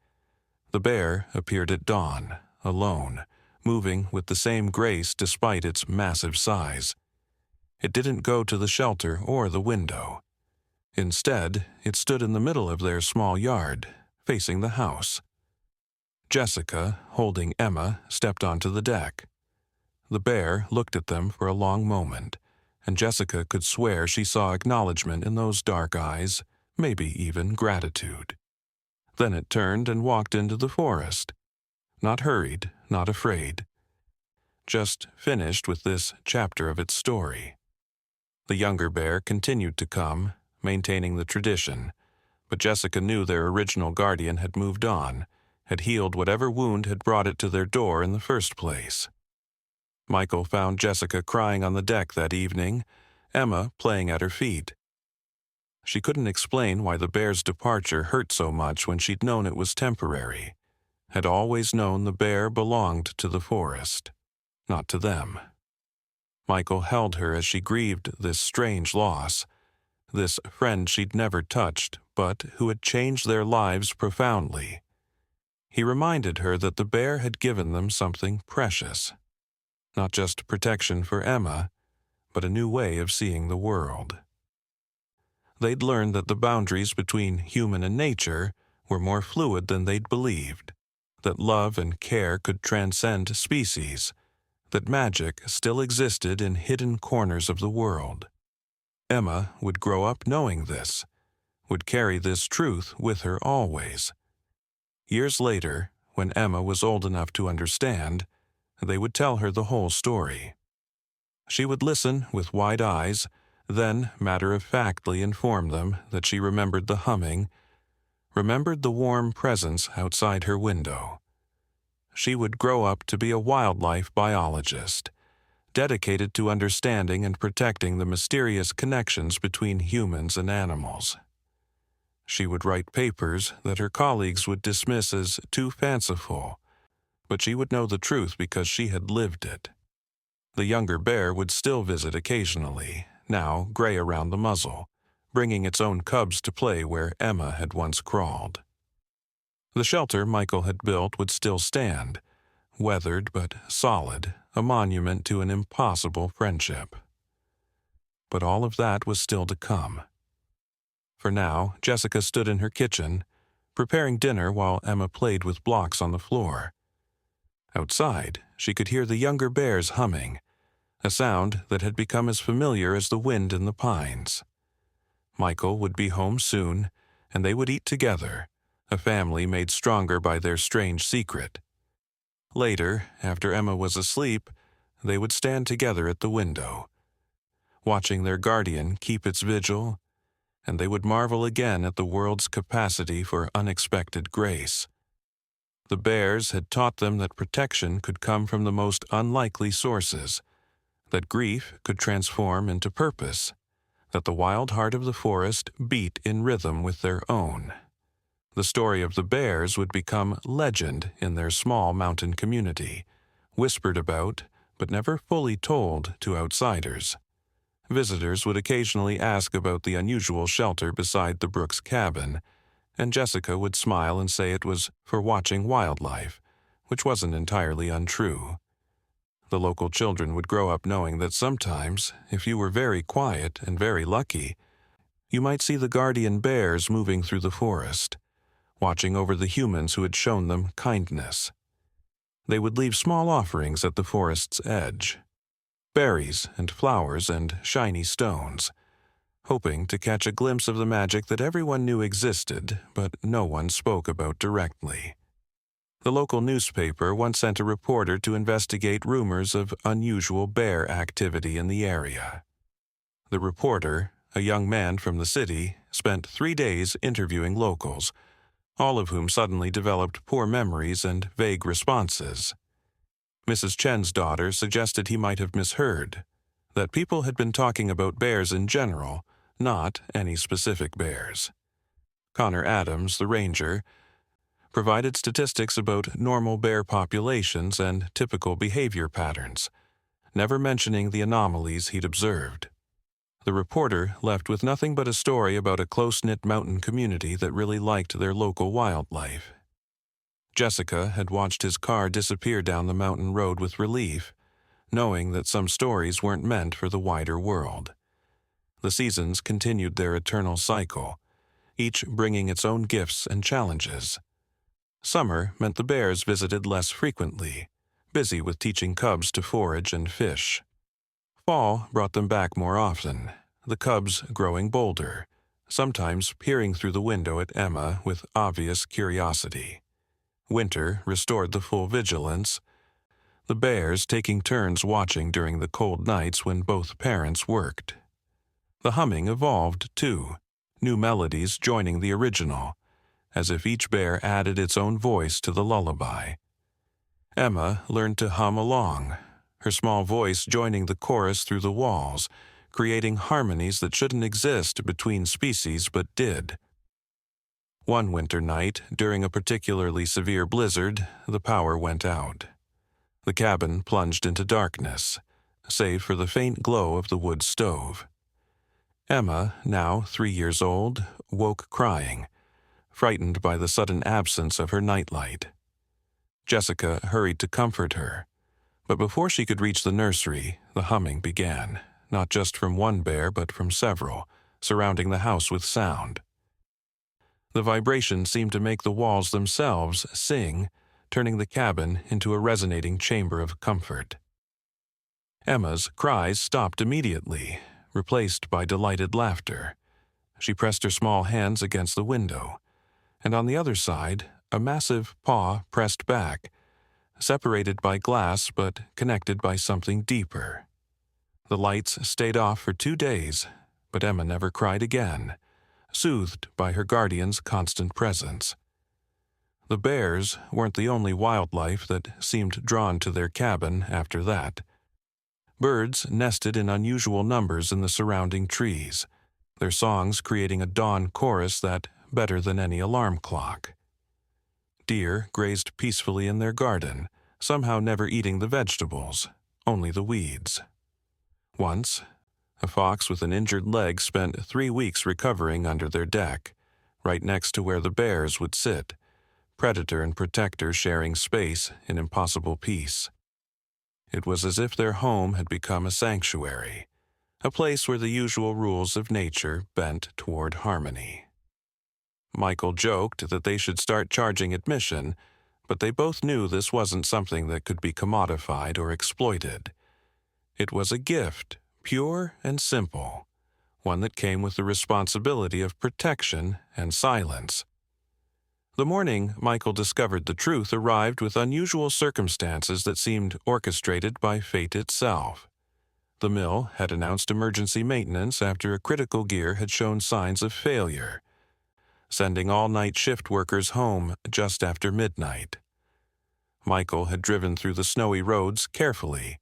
The bear appeared at dawn, alone, moving with the same grace despite its massive size. It didn't go to the shelter or the window. Instead, it stood in the middle of their small yard, facing the house. Jessica, holding Emma, stepped onto the deck. The bear looked at them for a long moment, and Jessica could swear she saw acknowledgement in those dark eyes, maybe even gratitude. Then it turned and walked into the forest. Not hurried, not afraid. Just finished with this chapter of its story. The younger bear continued to come, maintaining the tradition, but Jessica knew their original guardian had moved on, had healed whatever wound had brought it to their door in the first place. Michael found Jessica crying on the deck that evening, Emma playing at her feet. She couldn't explain why the bear's departure hurt so much when she'd known it was temporary, had always known the bear belonged to the forest, not to them. Michael held her as she grieved this strange loss, this friend she'd never touched, but who had changed their lives profoundly. He reminded her that the bear had given them something precious, not just protection for Emma, but a new way of seeing the world. They'd learned that the boundaries between human and nature were more fluid than they'd believed, that love and care could transcend species, that magic still existed in hidden corners of the world. Emma would grow up knowing this, would carry this truth with her always. Years later, when Emma was old enough to understand, they would tell her the whole story. She would listen with wide eyes, then matter-of-factly inform them that she remembered the humming, remembered the warm presence outside her window. She would grow up to be a wildlife biologist, dedicated to understanding and protecting the mysterious connections between humans and animals. She would write papers that her colleagues would dismiss as too fanciful, but she would know the truth because she had lived it. The younger bear would still visit occasionally, now gray around the muzzle, bringing its own cubs to play where Emma had once crawled. The shelter Michael had built would still stand, weathered but solid, a monument to an impossible friendship. But all of that was still to come. For now, Jessica stood in her kitchen, preparing dinner while Emma played with blocks on the floor. Outside, she could hear the younger bears humming, a sound that had become as familiar as the wind in the pines. Michael would be home soon, and they would eat together, a family made stronger by their strange secret. Later, after Emma was asleep, they would stand together at the window, watching their guardian keep its vigil, and they would marvel again at the world's capacity for unexpected grace. The bears had taught them that protection could come from the most unlikely sources, that grief could transform into purpose, that the wild heart of the forest beat in rhythm with their own. The story of the bears would become legend in their small mountain community, whispered about but never fully told to outsiders. Visitors would occasionally ask about the unusual shelter beside the Brooks cabin, and Jessica would smile and say it was for watching wildlife, which wasn't entirely untrue. The local children would grow up knowing that sometimes, if you were very quiet and very lucky, you might see the guardian bears moving through the forest, watching over the humans who had shown them kindness. They would leave small offerings at the forest's edge, berries and flowers and shiny stones, hoping to catch a glimpse of the magic that everyone knew existed, but no one spoke about directly. The local newspaper once sent a reporter to investigate rumors of unusual bear activity in the area. The reporter, a young man from the city, spent 3 days interviewing locals, all of whom suddenly developed poor memories and vague responses. Mrs. Chen's daughter suggested he might have misheard, that people had been talking about bears in general, not any specific bears. Connor Adams, the ranger, provided statistics about normal bear populations and typical behavior patterns, never mentioning the anomalies he'd observed. The reporter left with nothing but a story about a close-knit mountain community that really liked their local wildlife. Jessica had watched his car disappear down the mountain road with relief, knowing that some stories weren't meant for the wider world. The seasons continued their eternal cycle, each bringing its own gifts and challenges. Summer meant the bears visited less frequently, busy with teaching cubs to forage and fish. Fall brought them back more often, the cubs growing bolder, sometimes peering through the window at Emma with obvious curiosity. Winter restored the full vigilance, the bears taking turns watching during the cold nights when both parents worked. The humming evolved, too, new melodies joining the original, as if each bear added its own voice to the lullaby. Emma learned to hum along, her small voice joining the chorus through the walls, creating harmonies that shouldn't exist between species but did. One winter night, during a particularly severe blizzard, the power went out. The cabin plunged into darkness, save for the faint glow of the wood stove. Emma, now 3 years old, woke crying, frightened by the sudden absence of her nightlight. Jessica hurried to comfort her, but before she could reach the nursery, the humming began, not just from one bear but from several, surrounding the house with sound. The vibration seemed to make the walls themselves sing, turning the cabin into a resonating chamber of comfort. Emma's cries stopped immediately, replaced by delighted laughter. She pressed her small hands against the window, and on the other side, a massive paw pressed back, separated by glass but connected by something deeper. The lights stayed off for 2 days, but Emma never cried again, soothed by her guardian's constant presence. The bears weren't the only wildlife that seemed drawn to their cabin after that. Birds nested in unusual numbers in the surrounding trees, their songs creating a dawn chorus that better than any alarm clock. Deer grazed peacefully in their garden, somehow never eating the vegetables, only the weeds. Once, a fox with an injured leg spent 3 weeks recovering under their deck, right next to where the bears would sit, predator and protector sharing space in impossible peace. It was as if their home had become a sanctuary, a place where the usual rules of nature bent toward harmony. Michael joked that they should start charging admission, but they both knew this wasn't something that could be commodified or exploited. It was a gift, pure and simple, one that came with the responsibility of protection and silence. The morning Michael discovered the truth arrived with unusual circumstances that seemed orchestrated by fate itself. The mill had announced emergency maintenance after a critical gear had shown signs of failure, sending all-night shift workers home just after midnight. Michael had driven through the snowy roads carefully,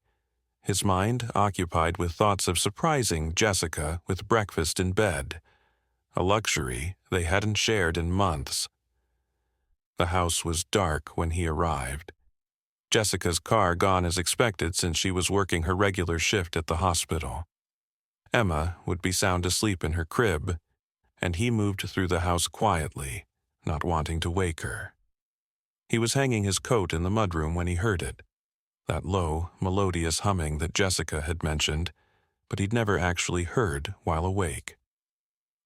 his mind occupied with thoughts of surprising Jessica with breakfast in bed, a luxury they hadn't shared in months. The house was dark when he arrived. Jessica's car gone as expected since she was working her regular shift at the hospital. Emma would be sound asleep in her crib, and he moved through the house quietly, not wanting to wake her. He was hanging his coat in the mudroom when he heard it, that low, melodious humming that Jessica had mentioned, but he'd never actually heard while awake.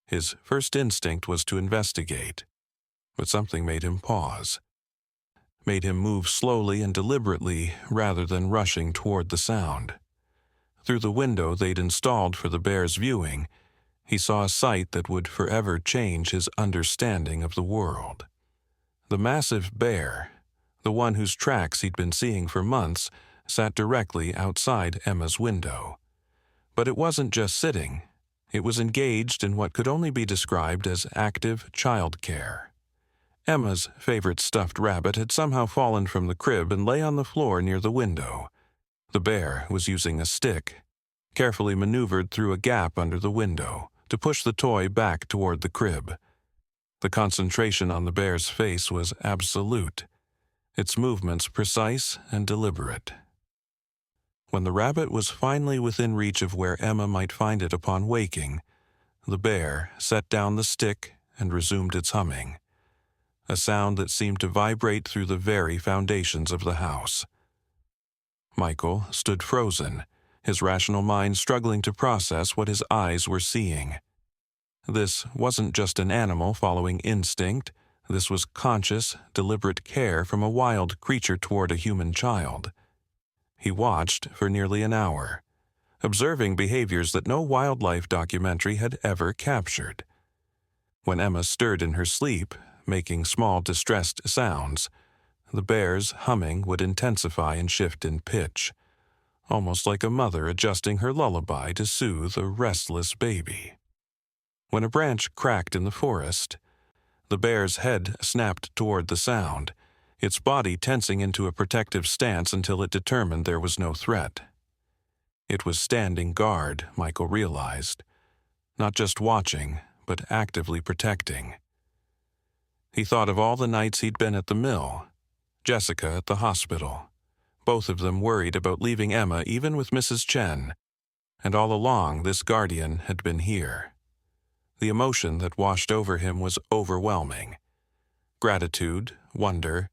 His first instinct was to investigate, but something made him pause, made him move slowly and deliberately rather than rushing toward the sound. Through the window they'd installed for the bear's viewing, he saw a sight that would forever change his understanding of the world. The massive bear, the one whose tracks he'd been seeing for months, sat directly outside Emma's window. But it wasn't just sitting. It was engaged in what could only be described as active childcare. Emma's favorite stuffed rabbit had somehow fallen from the crib and lay on the floor near the window. The bear was using a stick, carefully maneuvered through a gap under the window, to push the toy back toward the crib. The concentration on the bear's face was absolute, its movements precise and deliberate. When the rabbit was finally within reach of where Emma might find it upon waking, the bear set down the stick and resumed its humming, a sound that seemed to vibrate through the very foundations of the house. Michael stood frozen, his rational mind struggling to process what his eyes were seeing. This wasn't just an animal following instinct. This was conscious, deliberate care from a wild creature toward a human child. He watched for nearly an hour, observing behaviors that no wildlife documentary had ever captured. When Emma stirred in her sleep, making small distressed sounds, the bear's humming would intensify and shift in pitch, almost like a mother adjusting her lullaby to soothe a restless baby. When a branch cracked in the forest, the bear's head snapped toward the sound, its body tensing into a protective stance until it determined there was no threat. It was standing guard, Michael realized, not just watching, but actively protecting. He thought of all the nights he'd been at the mill, Jessica at the hospital, both of them worried about leaving Emma even with Mrs. Chen, and all along this guardian had been here. The emotion that washed over him was overwhelming. Gratitude, wonder,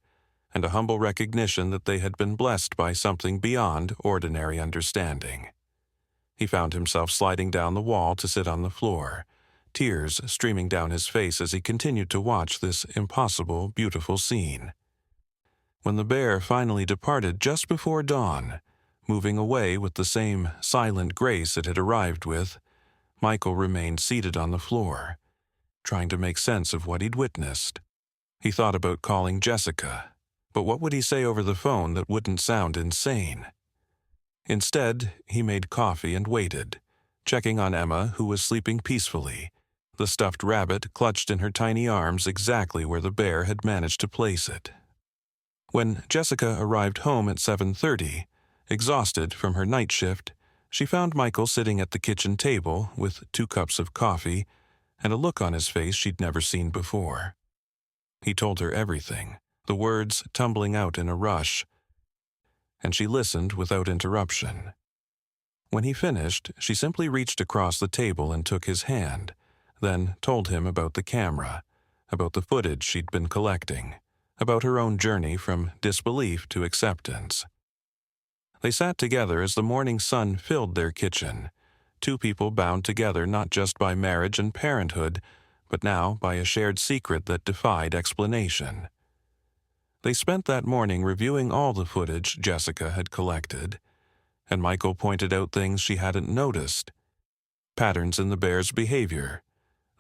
and a humble recognition that they had been blessed by something beyond ordinary understanding. He found himself sliding down the wall to sit on the floor, tears streaming down his face as he continued to watch this impossible, beautiful scene. When the bear finally departed just before dawn, moving away with the same silent grace it had arrived with, Michael remained seated on the floor, trying to make sense of what he'd witnessed. He thought about calling Jessica, but what would he say over the phone that wouldn't sound insane? Instead, he made coffee and waited, checking on Emma, who was sleeping peacefully, the stuffed rabbit clutched in her tiny arms exactly where the bear had managed to place it. When Jessica arrived home at 7:30, exhausted from her night shift, she found Michael sitting at the kitchen table with 2 cups of coffee and a look on his face she'd never seen before. He told her everything, the words tumbling out in a rush, and she listened without interruption. When he finished, she simply reached across the table and took his hand, then told him about the camera, about the footage she'd been collecting, about her own journey from disbelief to acceptance. They sat together as the morning sun filled their kitchen, 2 people bound together not just by marriage and parenthood, but now by a shared secret that defied explanation. They spent that morning reviewing all the footage Jessica had collected, and Michael pointed out things she hadn't noticed. Patterns in the bear's behavior,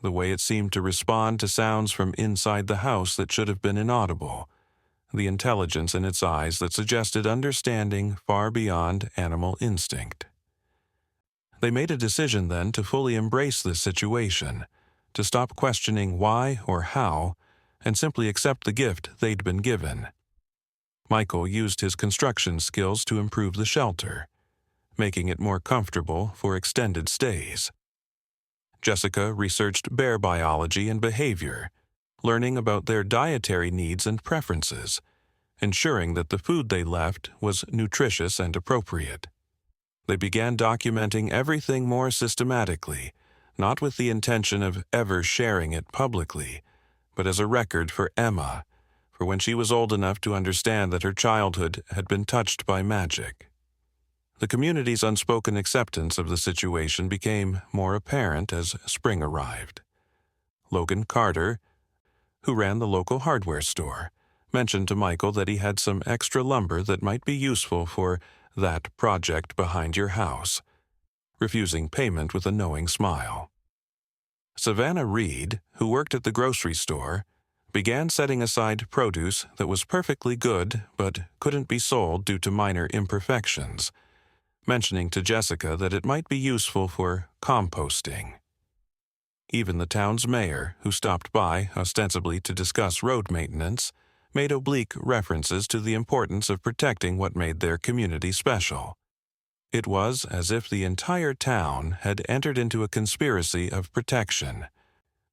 the way it seemed to respond to sounds from inside the house that should have been inaudible, the intelligence in its eyes that suggested understanding far beyond animal instinct. They made a decision then to fully embrace this situation, to stop questioning why or how, and simply accept the gift they'd been given. Michael used his construction skills to improve the shelter, making it more comfortable for extended stays. Jessica researched bear biology and behavior, learning about their dietary needs and preferences, ensuring that the food they left was nutritious and appropriate. They began documenting everything more systematically, not with the intention of ever sharing it publicly, but as a record for Emma, for when she was old enough to understand that her childhood had been touched by magic. The community's unspoken acceptance of the situation became more apparent as spring arrived. Logan Carter, who ran the local hardware store, mentioned to Michael that he had some extra lumber that might be useful for that project behind your house, refusing payment with a knowing smile. Savannah Reed, who worked at the grocery store, began setting aside produce that was perfectly good but couldn't be sold due to minor imperfections, mentioning to Jessica that it might be useful for composting. Even the town's mayor, who stopped by ostensibly to discuss road maintenance, made oblique references to the importance of protecting what made their community special. It was as if the entire town had entered into a conspiracy of protection,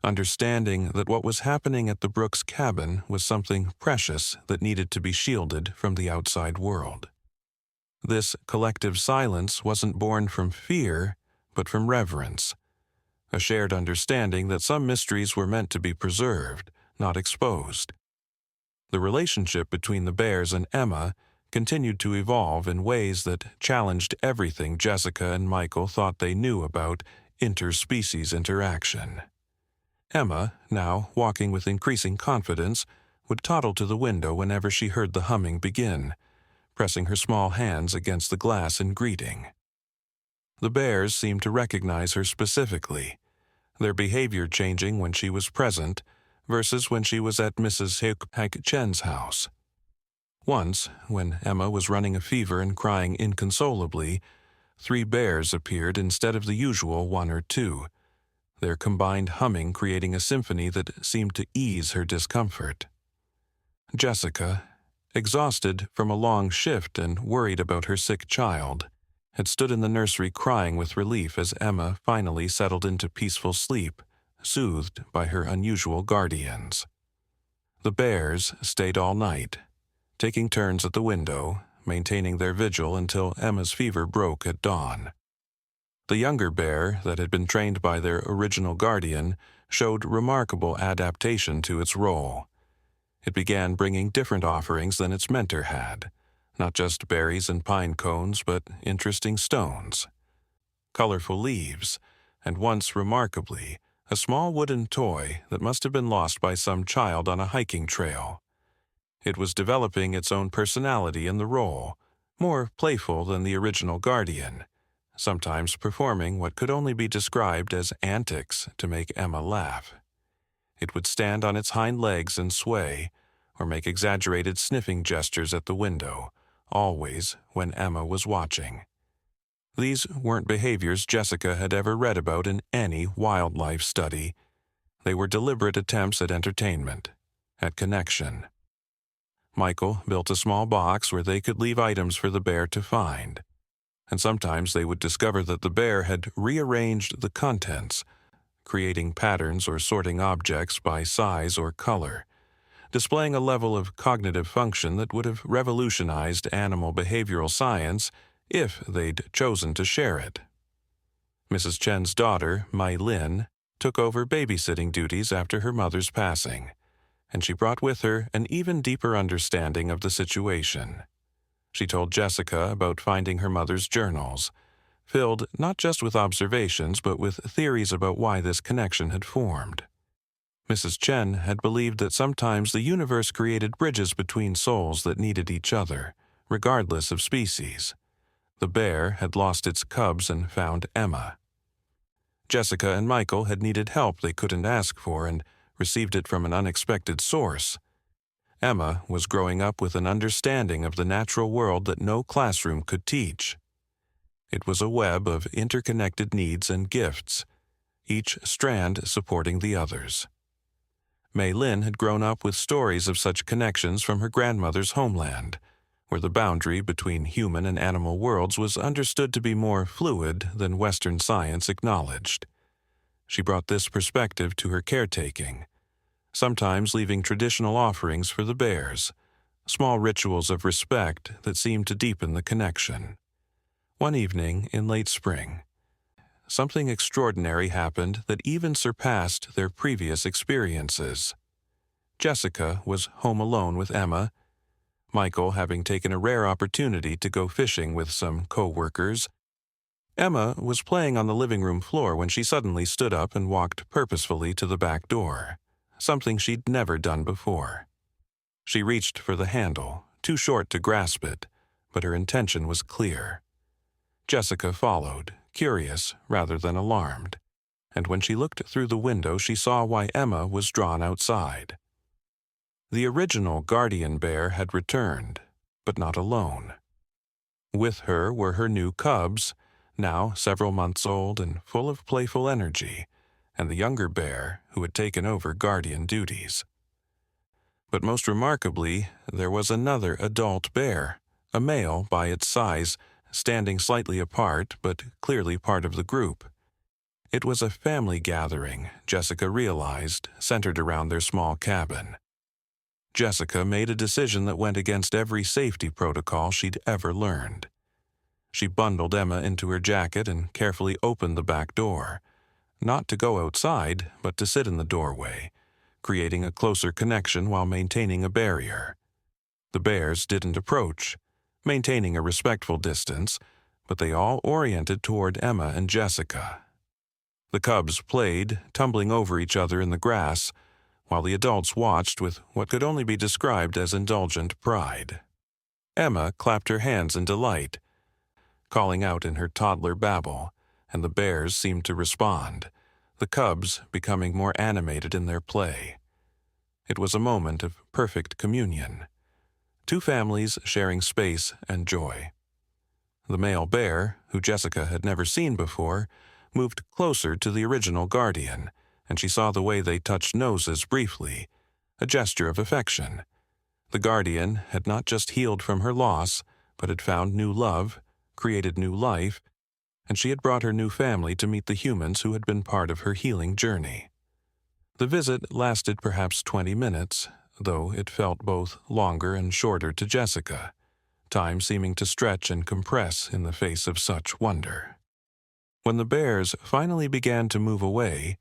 understanding that what was happening at the Brooks cabin was something precious that needed to be shielded from the outside world. This collective silence wasn't born from fear, but from reverence, a shared understanding that some mysteries were meant to be preserved, not exposed. The relationship between the bears and Emma continued to evolve in ways that challenged everything Jessica and Michael thought they knew about interspecies interaction. Emma, now walking with increasing confidence, would toddle to the window whenever she heard the humming begin, pressing her small hands against the glass in greeting. The bears seemed to recognize her specifically, their behavior changing when she was present versus when she was at Mrs. Hak Chen's house. Once, when Emma was running a fever and crying inconsolably, 3 bears appeared instead of the usual 1 or 2, their combined humming creating a symphony that seemed to ease her discomfort. Jessica, exhausted from a long shift and worried about her sick child, had stood in the nursery crying with relief as Emma finally settled into peaceful sleep, soothed by her unusual guardians. The bears stayed all night, taking turns at the window, maintaining their vigil until Emma's fever broke at dawn. The younger bear, that had been trained by their original guardian, showed remarkable adaptation to its role. It began bringing different offerings than its mentor had, not just berries and pine cones, but interesting stones, colorful leaves, and once remarkably, a small wooden toy that must have been lost by some child on a hiking trail. It was developing its own personality in the role, more playful than the original guardian, sometimes performing what could only be described as antics to make Emma laugh. It would stand on its hind legs and sway, or make exaggerated sniffing gestures at the window, always when Emma was watching. These weren't behaviors Jessica had ever read about in any wildlife study. They were deliberate attempts at entertainment, at connection. Michael built a small box where they could leave items for the bear to find, and sometimes they would discover that the bear had rearranged the contents, creating patterns or sorting objects by size or color, displaying a level of cognitive function that would have revolutionized animal behavioral science if they'd chosen to share it. Mrs. Chen's daughter, Mai Lin, took over babysitting duties after her mother's passing, and she brought with her an even deeper understanding of the situation. She told Jessica about finding her mother's journals, filled not just with observations but with theories about why this connection had formed. Mrs. Chen had believed that sometimes the universe created bridges between souls that needed each other, regardless of species. The bear had lost its cubs and found Emma. Jessica and Michael had needed help they couldn't ask for and received it from an unexpected source. Emma was growing up with an understanding of the natural world that no classroom could teach. It was a web of interconnected needs and gifts, each strand supporting the others. Mei Lin had grown up with stories of such connections from her grandmother's homeland, where the boundary between human and animal worlds was understood to be more fluid than Western science acknowledged. She brought this perspective to her caretaking, sometimes leaving traditional offerings for the bears, small rituals of respect that seemed to deepen the connection. One evening in late spring, something extraordinary happened that even surpassed their previous experiences. Jessica was home alone with Emma, Michael having taken a rare opportunity to go fishing with some co-workers. Emma was playing on the living room floor when she suddenly stood up and walked purposefully to the back door, something she'd never done before. She reached for the handle, too short to grasp it, but her intention was clear. Jessica followed, curious rather than alarmed, and when she looked through the window she saw why Emma was drawn outside. The original guardian bear had returned, but not alone. With her were her new cubs, now several months old and full of playful energy, and the younger bear who had taken over guardian duties. But most remarkably, there was another adult bear, a male by its size, standing slightly apart but clearly part of the group. It was a family gathering, Jessica realized, centered around their small cabin. Jessica made a decision that went against every safety protocol she'd ever learned. She bundled Emma into her jacket and carefully opened the back door, not to go outside, but to sit in the doorway, creating a closer connection while maintaining a barrier. The bears didn't approach, maintaining a respectful distance, but they all oriented toward Emma and Jessica. The cubs played, tumbling over each other in the grass, while the adults watched with what could only be described as indulgent pride. Emma clapped her hands in delight, calling out in her toddler babble, and the bears seemed to respond, the cubs becoming more animated in their play. It was a moment of perfect communion, two families sharing space and joy. The male bear, who Jessica had never seen before, moved closer to the original guardian, and she saw the way they touched noses briefly, a gesture of affection. The guardian had not just healed from her loss, but had found new love, created new life, and she had brought her new family to meet the humans who had been part of her healing journey. The visit lasted perhaps 20 minutes, though it felt both longer and shorter to Jessica, time seeming to stretch and compress in the face of such wonder. When the bears finally began to move away,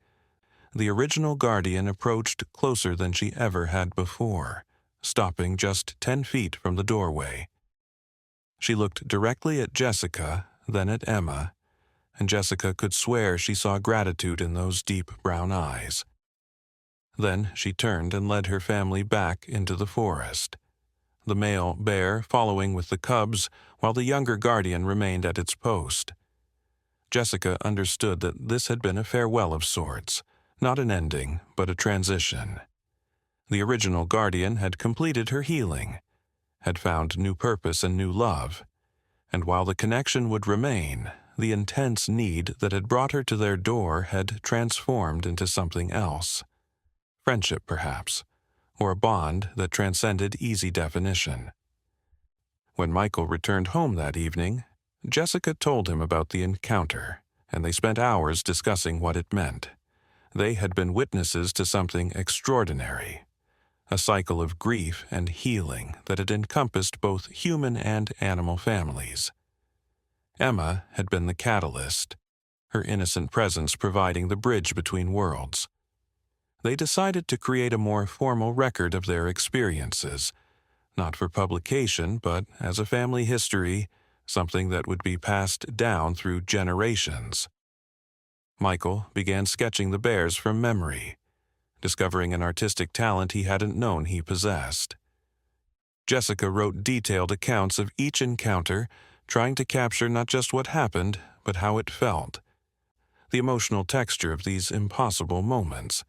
the original guardian approached closer than she ever had before, stopping just 10 feet from the doorway. She looked directly at Jessica, then at Emma, and Jessica could swear she saw gratitude in those deep brown eyes. Then she turned and led her family back into the forest, the male bear following with the cubs while the younger guardian remained at its post. Jessica understood that this had been a farewell of sorts, not an ending, but a transition. The original guardian had completed her healing, had found new purpose and new love, and while the connection would remain, the intense need that had brought her to their door had transformed into something else. Friendship, perhaps, or a bond that transcended easy definition. When Michael returned home that evening, Jessica told him about the encounter, and they spent hours discussing what it meant. They had been witnesses to something extraordinary, a cycle of grief and healing that had encompassed both human and animal families. Emma had been the catalyst, her innocent presence providing the bridge between worlds. They decided to create a more formal record of their experiences, not for publication, but as a family history, something that would be passed down through generations. Michael began sketching the bears from memory, discovering an artistic talent he hadn't known he possessed. Jessica wrote detailed accounts of each encounter, trying to capture not just what happened, but how it felt, the emotional texture of these impossible moments.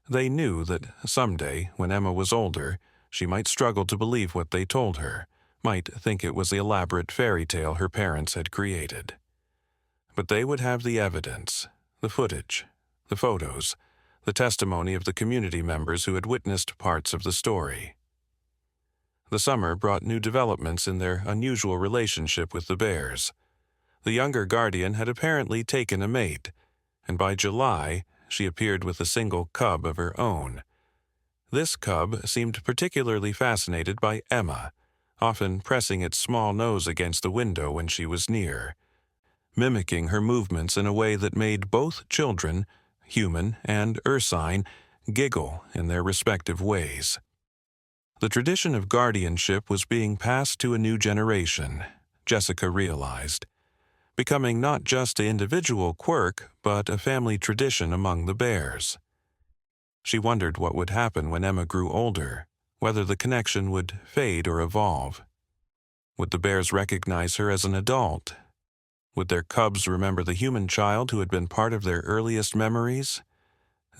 They knew that someday, when Emma was older, she might struggle to believe what they told her, might think it was the elaborate fairy tale her parents had created. But they would have the evidence, the footage, the photos, the testimony of the community members who had witnessed parts of the story. The summer brought new developments in their unusual relationship with the bears. The younger guardian had apparently taken a mate, and by July, she appeared with a single cub of her own. This cub seemed particularly fascinated by Emma, often pressing its small nose against the window when she was near, mimicking her movements in a way that made both children, human and ursine, giggle in their respective ways. The tradition of guardianship was being passed to a new generation, Jessica realized, becoming not just an individual quirk, but a family tradition among the bears. She wondered what would happen when Emma grew older, whether the connection would fade or evolve. Would the bears recognize her as an adult? Would their cubs remember the human child who had been part of their earliest memories?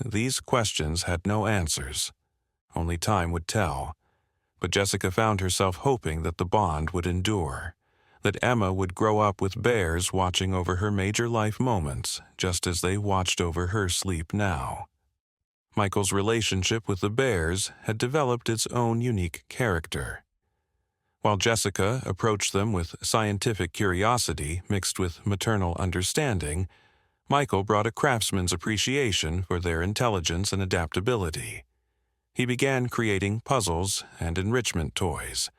These questions had no answers. Only time would tell. But Jessica found herself hoping that the bond would endure, that Emma would grow up with bears watching over her major life moments, just as they watched over her sleep now. Michael's relationship with the bears had developed its own unique character. While Jessica approached them with scientific curiosity mixed with maternal understanding, Michael brought a craftsman's appreciation for their intelligence and adaptability. He began creating puzzles and enrichment toys,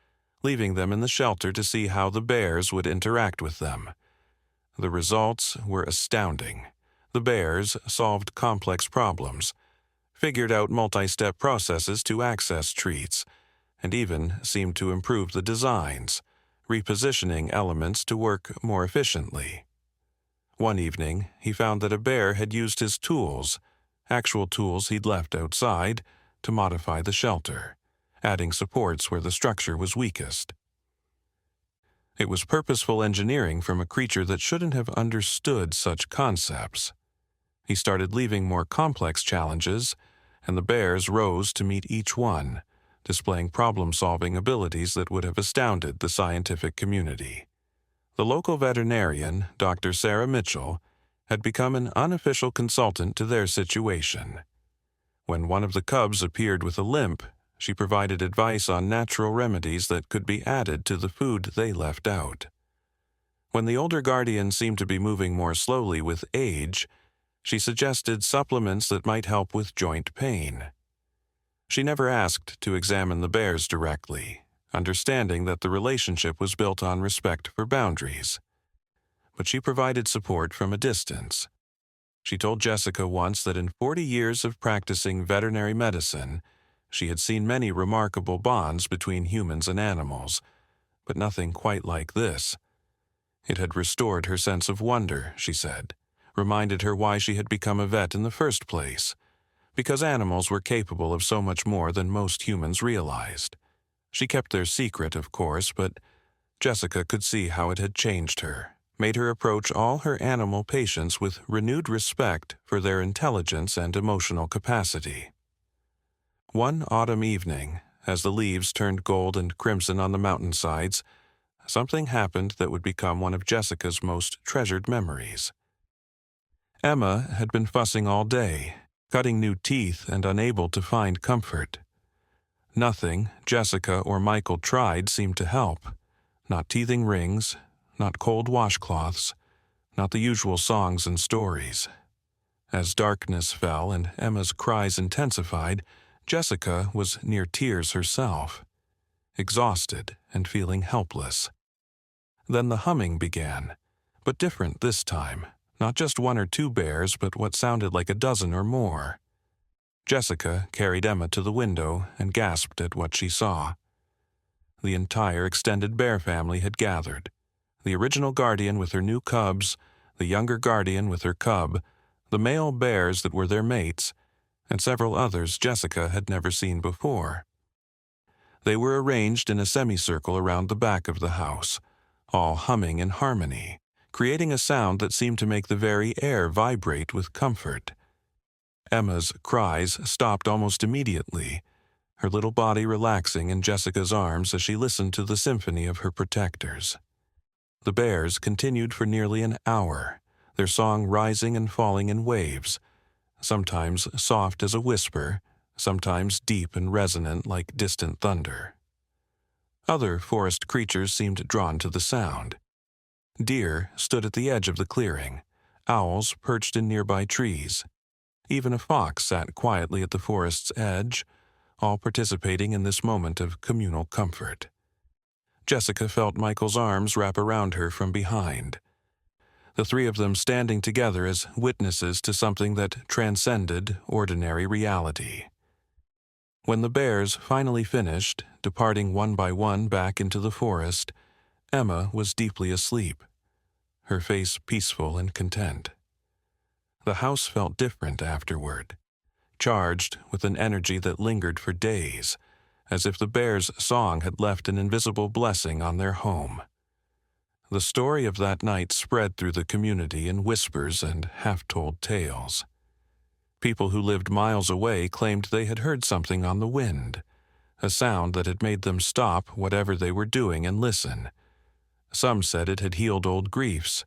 leaving them in the shelter to see how the bears would interact with them. The results were astounding. The bears solved complex problems, figured out multi-step processes to access treats, and even seemed to improve the designs, repositioning elements to work more efficiently. One evening, he found that a bear had used his tools, actual tools he'd left outside, to modify the shelter, adding supports where the structure was weakest. It was purposeful engineering from a creature that shouldn't have understood such concepts. He started leaving more complex challenges, and the bears rose to meet each one, displaying problem-solving abilities that would have astounded the scientific community. The local veterinarian, Dr. Sarah Mitchell, had become an unofficial consultant to their situation. When one of the cubs appeared with a limp, she provided advice on natural remedies that could be added to the food they left out. When the older guardian seemed to be moving more slowly with age, she suggested supplements that might help with joint pain. She never asked to examine the bears directly, understanding that the relationship was built on respect for boundaries. But she provided support from a distance. She told Jessica once that in 40 years of practicing veterinary medicine, she had seen many remarkable bonds between humans and animals, but nothing quite like this. It had restored her sense of wonder, she said, reminded her why she had become a vet in the first place, because animals were capable of so much more than most humans realized. She kept their secret, of course, but Jessica could see how it had changed her, made her approach all her animal patients with renewed respect for their intelligence and emotional capacity. One autumn evening, as the leaves turned gold and crimson on the mountainsides, something happened that would become one of Jessica's most treasured memories. Emma had been fussing all day, cutting new teeth and unable to find comfort. Nothing Jessica or Michael tried seemed to help. Not teething rings, not cold washcloths, not the usual songs and stories. As darkness fell and Emma's cries intensified, Jessica was near tears herself, exhausted and feeling helpless. Then the humming began, but different this time, not just one or two bears, but what sounded like a dozen or more. Jessica carried Emma to the window and gasped at what she saw. The entire extended bear family had gathered. The original guardian with her new cubs, the younger guardian with her cub, the male bears that were their mates, and several others Jessica had never seen before. They were arranged in a semicircle around the back of the house, all humming in harmony, creating a sound that seemed to make the very air vibrate with comfort. Emma's cries stopped almost immediately, her little body relaxing in Jessica's arms as she listened to the symphony of her protectors. The bears continued for nearly an hour, their song rising and falling in waves, sometimes soft as a whisper, sometimes deep and resonant like distant thunder. Other forest creatures seemed drawn to the sound. Deer stood at the edge of the clearing, owls perched in nearby trees. Even a fox sat quietly at the forest's edge, all participating in this moment of communal comfort. Jessica felt Michael's arms wrap around her from behind, the three of them standing together as witnesses to something that transcended ordinary reality. When the bears finally finished, departing one by one back into the forest, Emma was deeply asleep, her face peaceful and content. The house felt different afterward, charged with an energy that lingered for days, as if the bears' song had left an invisible blessing on their home. The story of that night spread through the community in whispers and half-told tales. People who lived miles away claimed they had heard something on the wind, a sound that had made them stop whatever they were doing and listen. Some said it had healed old griefs,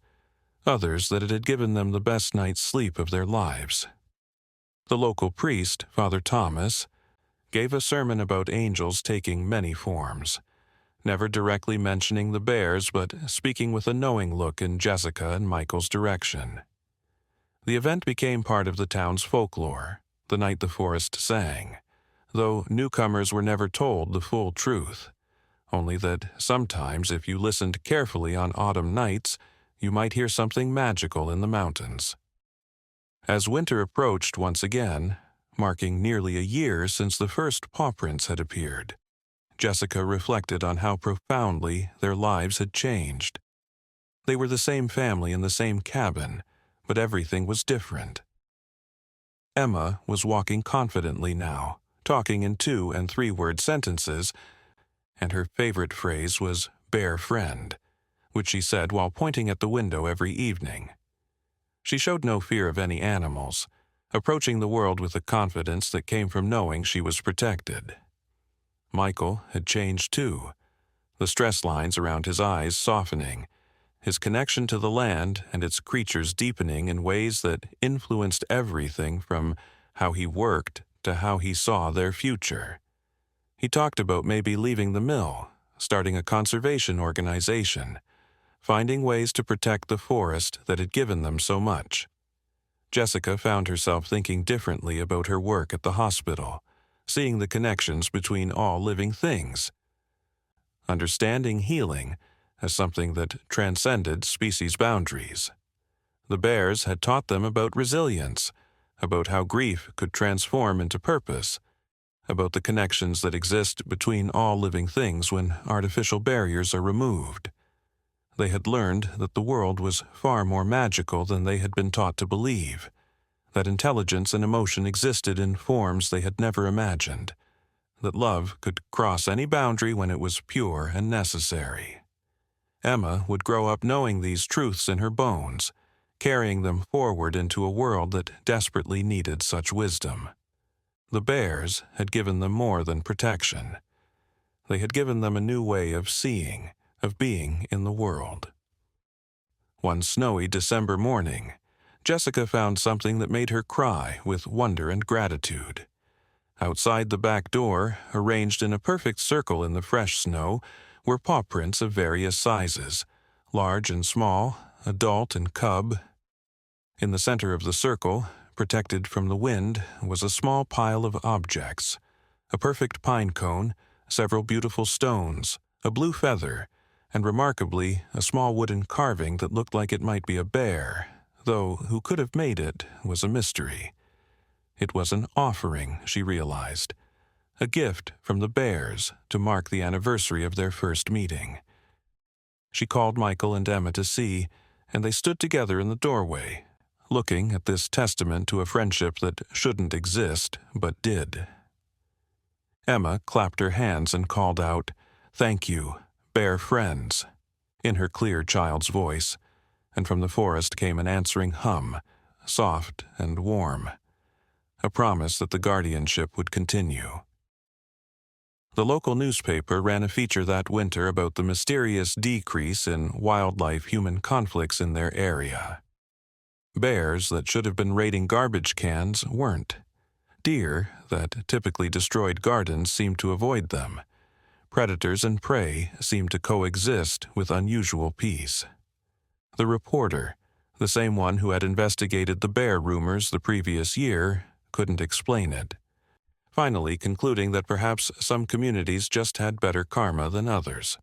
others that it had given them the best night's sleep of their lives. The local priest, Father Thomas, gave a sermon about angels taking many forms, never directly mentioning the bears but speaking with a knowing look in Jessica and Michael's direction. The event became part of the town's folklore, the night the forest sang, though newcomers were never told the full truth, only that sometimes if you listened carefully on autumn nights, you might hear something magical in the mountains. As winter approached once again, marking nearly a year since the first paw prints had appeared, Jessica reflected on how profoundly their lives had changed. They were the same family in the same cabin, but everything was different. Emma was walking confidently now, talking in 2- and 3-word sentences, and her favorite phrase was "bear friend," which she said while pointing at the window every evening. She showed no fear of any animals, approaching the world with a confidence that came from knowing she was protected. Michael had changed too, the stress lines around his eyes softening, his connection to the land and its creatures deepening in ways that influenced everything from how he worked to how he saw their future. He talked about maybe leaving the mill, starting a conservation organization, finding ways to protect the forest that had given them so much. Jessica found herself thinking differently about her work at the hospital, seeing the connections between all living things. Understanding healing as something that transcended species boundaries. The bears had taught them about resilience, about how grief could transform into purpose, about the connections that exist between all living things when artificial barriers are removed. They had learned that the world was far more magical than they had been taught to believe, that intelligence and emotion existed in forms they had never imagined, that love could cross any boundary when it was pure and necessary. Emma would grow up knowing these truths in her bones, carrying them forward into a world that desperately needed such wisdom. The bears had given them more than protection. They had given them a new way of seeing, of being in the world. One snowy December morning, Jessica found something that made her cry with wonder and gratitude. Outside the back door, arranged in a perfect circle in the fresh snow, were paw prints of various sizes, large and small, adult and cub. In the center of the circle, protected from the wind, was a small pile of objects: a perfect pine cone, several beautiful stones, a blue feather, and remarkably, a small wooden carving that looked like it might be a bear, though who could have made it was a mystery. It was an offering, she realized, a gift from the bears to mark the anniversary of their first meeting. She called Michael and Emma to see, and they stood together in the doorway, looking at this testament to a friendship that shouldn't exist, but did. Emma clapped her hands and called out, "Thank you, bear friends," in her clear child's voice, and from the forest came an answering hum, soft and warm, a promise that the guardianship would continue. The local newspaper ran a feature that winter about the mysterious decrease in wildlife-human conflicts in their area. Bears that should have been raiding garbage cans weren't. Deer that typically destroyed gardens seemed to avoid them. Predators and prey seemed to coexist with unusual peace. The reporter, the same one who had investigated the bear rumors the previous year, couldn't explain it, finally concluding that perhaps some communities just had better karma than others.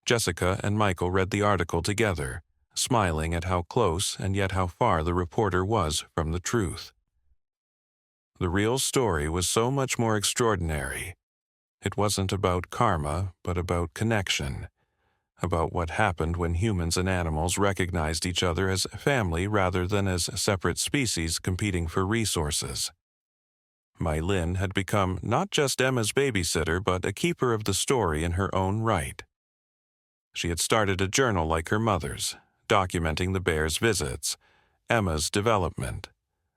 Jessica and Michael read the article together, smiling at how close and yet how far the reporter was from the truth. The real story was so much more extraordinary. It wasn't about karma, but about connection, about what happened when humans and animals recognized each other as family rather than as separate species competing for resources. Mai Lin had become not just Emma's babysitter, but a keeper of the story in her own right. She had started a journal like her mother's, documenting the bear's visits, Emma's development,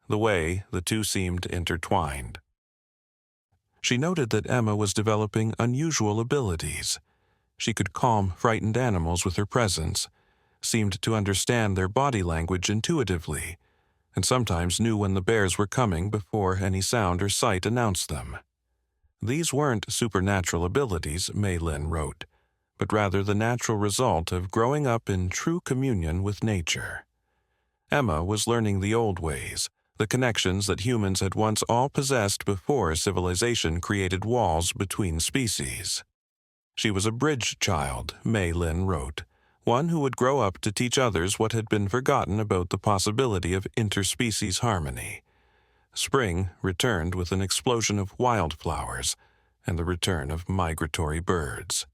the way the two seemed intertwined. She noted that Emma was developing unusual abilities. She could calm frightened animals with her presence, seemed to understand their body language intuitively, and sometimes knew when the bears were coming before any sound or sight announced them. These weren't supernatural abilities, Mai Lin wrote, but rather the natural result of growing up in true communion with nature. Emma was learning the old ways, the connections that humans had once all possessed before civilization created walls between species. She was a bridge child, Mai Lin wrote, one who would grow up to teach others what had been forgotten about the possibility of interspecies harmony. Spring returned with an explosion of wildflowers and the return of migratory birds.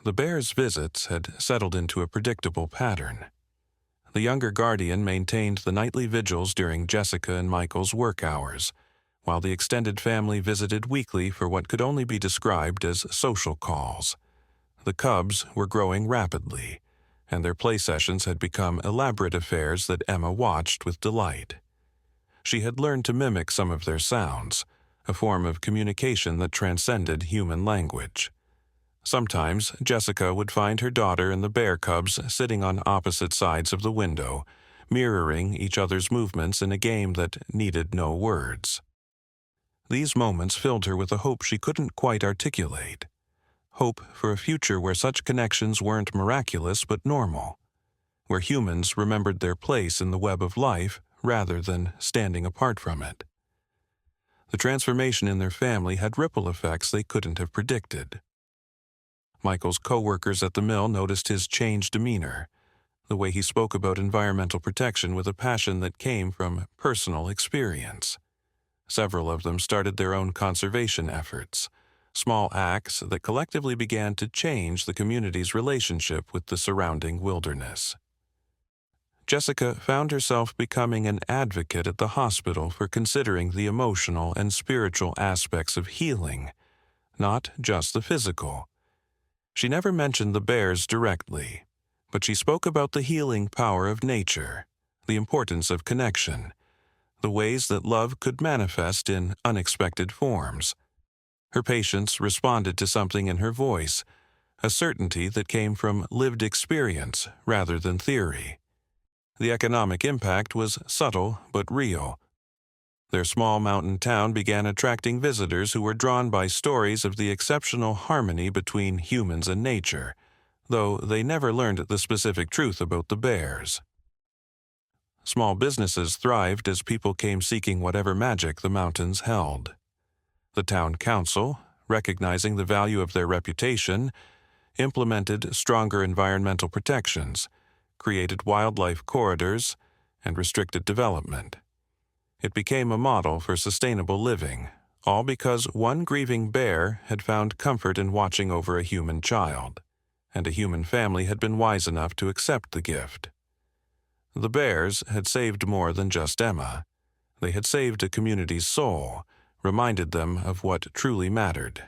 The bears' visits had settled into a predictable pattern. The younger guardian maintained the nightly vigils during Jessica and Michael's work hours, while the extended family visited weekly for what could only be described as social calls. The cubs were growing rapidly, and their play sessions had become elaborate affairs that Emma watched with delight. She had learned to mimic some of their sounds, a form of communication that transcended human language. Sometimes Jessica would find her daughter and the bear cubs sitting on opposite sides of the window, mirroring each other's movements in a game that needed no words. These moments filled her with a hope she couldn't quite articulate. hope for a future where such connections weren't miraculous but normal, where humans remembered their place in the web of life rather than standing apart from it. The transformation in their family had ripple effects they couldn't have predicted. Michael's co-workers at the mill noticed his changed demeanor, the way he spoke about environmental protection with a passion that came from personal experience. Several of them started their own conservation efforts, small acts that collectively began to change the community's relationship with the surrounding wilderness. Jessica found herself becoming an advocate at the hospital for considering the emotional and spiritual aspects of healing, not just the physical. She never mentioned the bears directly, but she spoke about the healing power of nature, the importance of connection, the ways that love could manifest in unexpected forms. Her patients responded to something in her voice, a certainty that came from lived experience rather than theory. The economic impact was subtle but real. Their small mountain town began attracting visitors who were drawn by stories of the exceptional harmony between humans and nature, though they never learned the specific truth about the bears. Small businesses thrived as people came seeking whatever magic the mountains held. The town council, recognizing the value of their reputation, implemented stronger environmental protections, created wildlife corridors, and restricted development. It became a model for sustainable living, all because one grieving bear had found comfort in watching over a human child, and a human family had been wise enough to accept the gift. The bears had saved more than just Emma. They had saved a community's soul, reminded them of what truly mattered.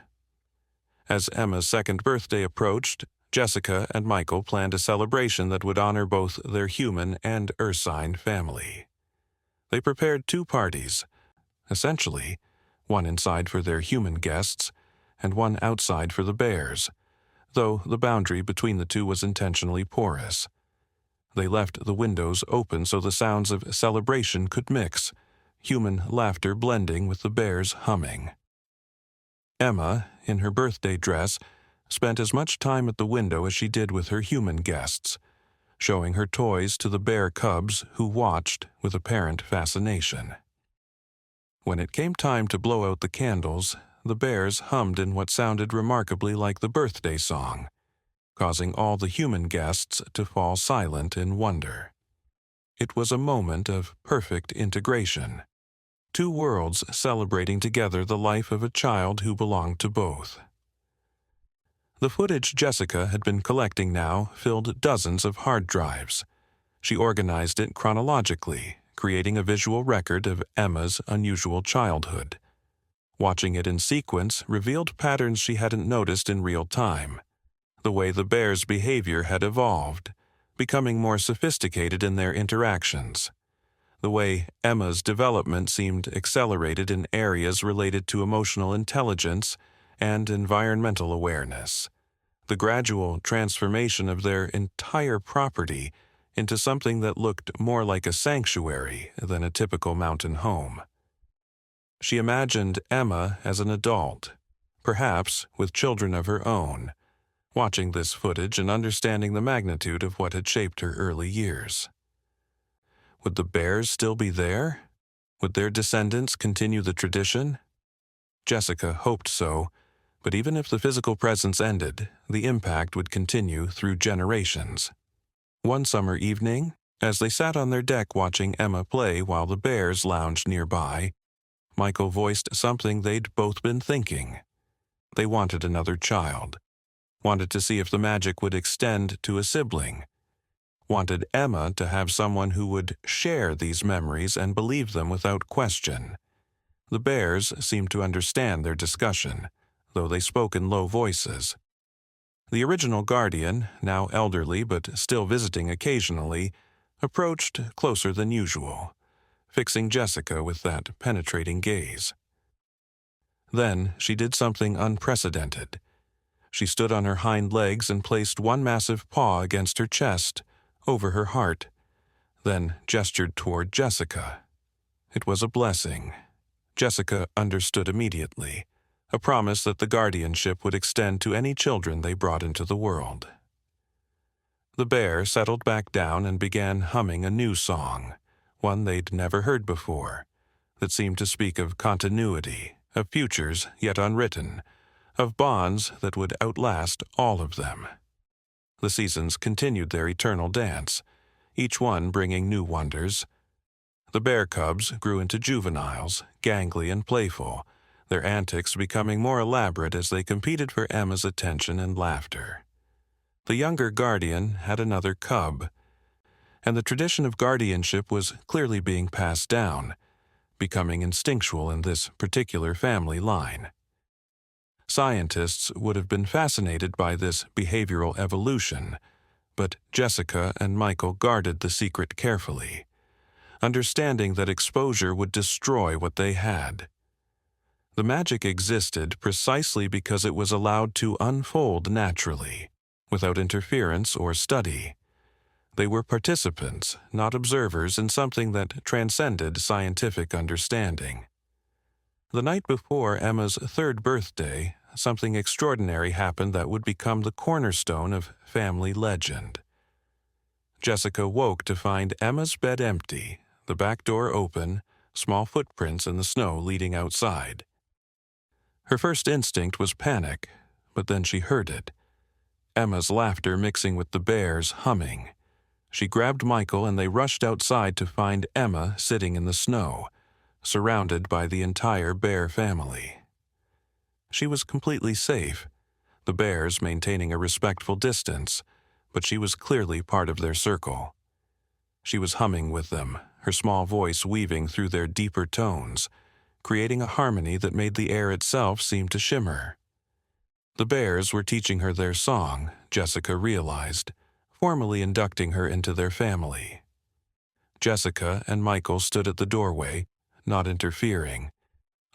As Emma's second birthday approached, Jessica and Michael planned a celebration that would honor both their human and ursine family. They prepared 2 parties, essentially, one inside for their human guests and one outside for the bears, though the boundary between the two was intentionally porous. They left the windows open so the sounds of celebration could mix, human laughter blending with the bears' humming. Emma, in her birthday dress, spent as much time at the window as she did with her human guests, showing her toys to the bear cubs who watched with apparent fascination. When it came time to blow out the candles, the bears hummed in what sounded remarkably like the birthday song, causing all the human guests to fall silent in wonder. It was a moment of perfect integration, 2 worlds celebrating together the life of a child who belonged to both. The footage Jessica had been collecting now filled dozens of hard drives. She organized it chronologically, creating a visual record of Emma's unusual childhood. Watching it in sequence revealed patterns she hadn't noticed in real time. The way the bears' behavior had evolved, becoming more sophisticated in their interactions. The way Emma's development seemed accelerated in areas related to emotional intelligence and environmental awareness. The gradual transformation of their entire property into something that looked more like a sanctuary than a typical mountain home. She imagined Emma as an adult, perhaps with children of her own, watching this footage and understanding the magnitude of what had shaped her early years. Would the bears still be there? Would their descendants continue the tradition? Jessica hoped so, but even if the physical presence ended, the impact would continue through generations. One summer evening, as they sat on their deck watching Emma play while the bears lounged nearby, Michael voiced something they'd both been thinking. They wanted another child, wanted to see if the magic would extend to a sibling, wanted Emma to have someone who would share these memories and believe them without question. The bears seemed to understand their discussion, though they spoke in low voices. The original guardian, now elderly but still visiting occasionally, approached closer than usual, fixing Jessica with that penetrating gaze. Then she did something unprecedented. She stood on her hind legs and placed one massive paw against her chest, over her heart, then gestured toward Jessica. It was a blessing. Jessica understood immediately. a promise that the guardianship would extend to any children they brought into the world. The bear settled back down and began humming a new song, one they'd never heard before, that seemed to speak of continuity, of futures yet unwritten, of bonds that would outlast all of them. The seasons continued their eternal dance, each one bringing new wonders. The bear cubs grew into juveniles, gangly and playful, their antics becoming more elaborate as they competed for Emma's attention and laughter. The younger guardian had another cub, and the tradition of guardianship was clearly being passed down, becoming instinctual in this particular family line. Scientists would have been fascinated by this behavioral evolution, but Jessica and Michael guarded the secret carefully, understanding that exposure would destroy what they had. The magic existed precisely because it was allowed to unfold naturally, without interference or study. They were participants, not observers, in something that transcended scientific understanding. The night before Emma's 3rd birthday, something extraordinary happened that would become the cornerstone of family legend. Jessica woke to find Emma's bed empty, the back door open, small footprints in the snow leading outside. Her first instinct was panic, but then she heard it. Emma's laughter mixing with the bear's humming. She grabbed Michael and they rushed outside to find Emma sitting in the snow, surrounded by the entire bear family. She was completely safe, the bears maintaining a respectful distance, but she was clearly part of their circle. She was humming with them, her small voice weaving through their deeper tones, creating a harmony that made the air itself seem to shimmer. The bears were teaching her their song, Jessica realized, formally inducting her into their family. Jessica and Michael stood at the doorway, not interfering,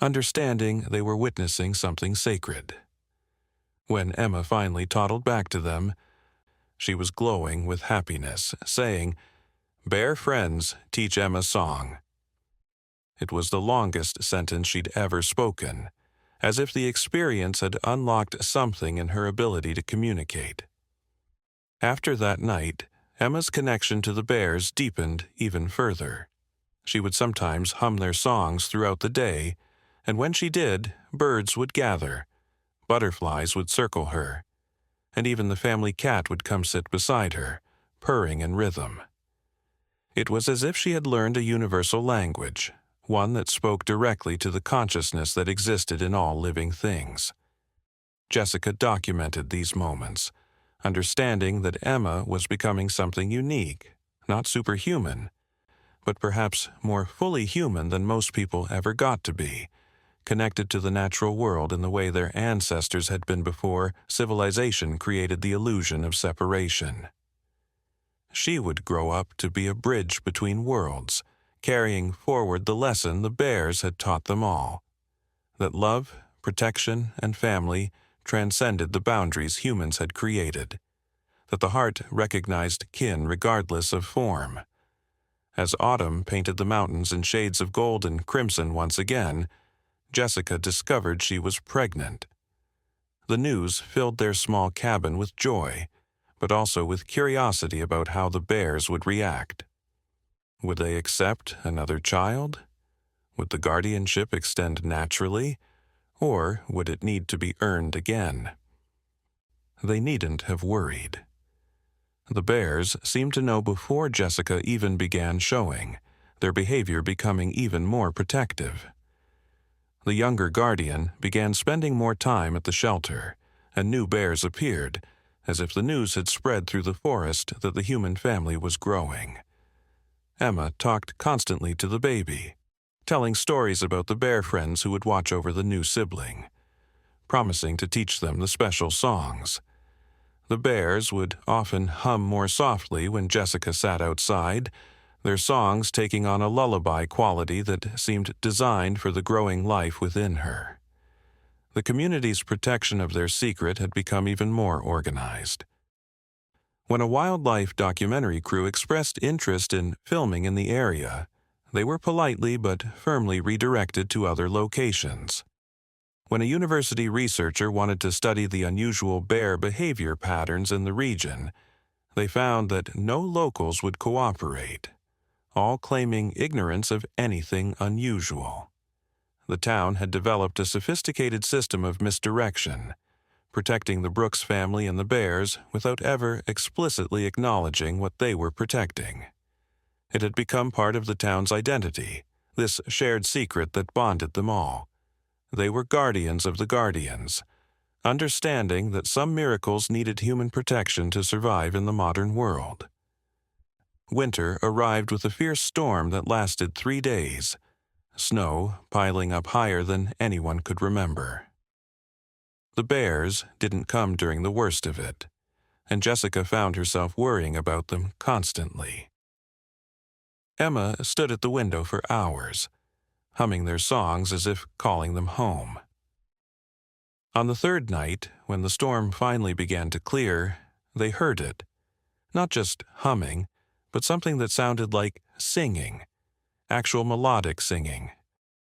understanding they were witnessing something sacred. When Emma finally toddled back to them, she was glowing with happiness, saying, "Bear friends, teach Emma song." It was the longest sentence she'd ever spoken, as if the experience had unlocked something in her ability to communicate. After that night, Emma's connection to the bears deepened even further. She would sometimes hum their songs throughout the day, and when she did, birds would gather, butterflies would circle her, and even the family cat would come sit beside her, purring in rhythm. It was as if she had learned a universal language, one that spoke directly to the consciousness that existed in all living things. Jessica documented these moments, understanding that Emma was becoming something unique, not superhuman, but perhaps more fully human than most people ever got to be, connected to the natural world in the way their ancestors had been before civilization created the illusion of separation. She would grow up to be a bridge between worlds, carrying forward the lesson the bears had taught them all, that love, protection, and family transcended the boundaries humans had created, that the heart recognized kin regardless of form. As autumn painted the mountains in shades of gold and crimson once again, Jessica discovered she was pregnant. The news filled their small cabin with joy, but also with curiosity about how the bears would react. Would they accept another child? Would the guardianship extend naturally, or would it need to be earned again? They needn't have worried. The bears seemed to know before Jessica even began showing, their behavior becoming even more protective. The younger guardian began spending more time at the shelter, and new bears appeared, as if the news had spread through the forest that the human family was growing. Emma talked constantly to the baby, telling stories about the bear friends who would watch over the new sibling, promising to teach them the special songs. The bears would often hum more softly when Jessica sat outside, their songs taking on a lullaby quality that seemed designed for the growing life within her. The community's protection of their secret had become even more organized. When a wildlife documentary crew expressed interest in filming in the area, they were politely but firmly redirected to other locations. When a university researcher wanted to study the unusual bear behavior patterns in the region, they found that no locals would cooperate, all claiming ignorance of anything unusual. The town had developed a sophisticated system of misdirection, protecting the Brooks family and the bears without ever explicitly acknowledging what they were protecting. It had become part of the town's identity, this shared secret that bonded them all. They were guardians of the guardians, understanding that some miracles needed human protection to survive in the modern world. Winter arrived with a fierce storm that lasted 3 days, snow piling up higher than anyone could remember. The bears didn't come during the worst of it, and Jessica found herself worrying about them constantly. Emma stood at the window for hours, humming their songs as if calling them home. On the third night, when the storm finally began to clear, they heard it. Not just humming, but something that sounded like singing, actual melodic singing,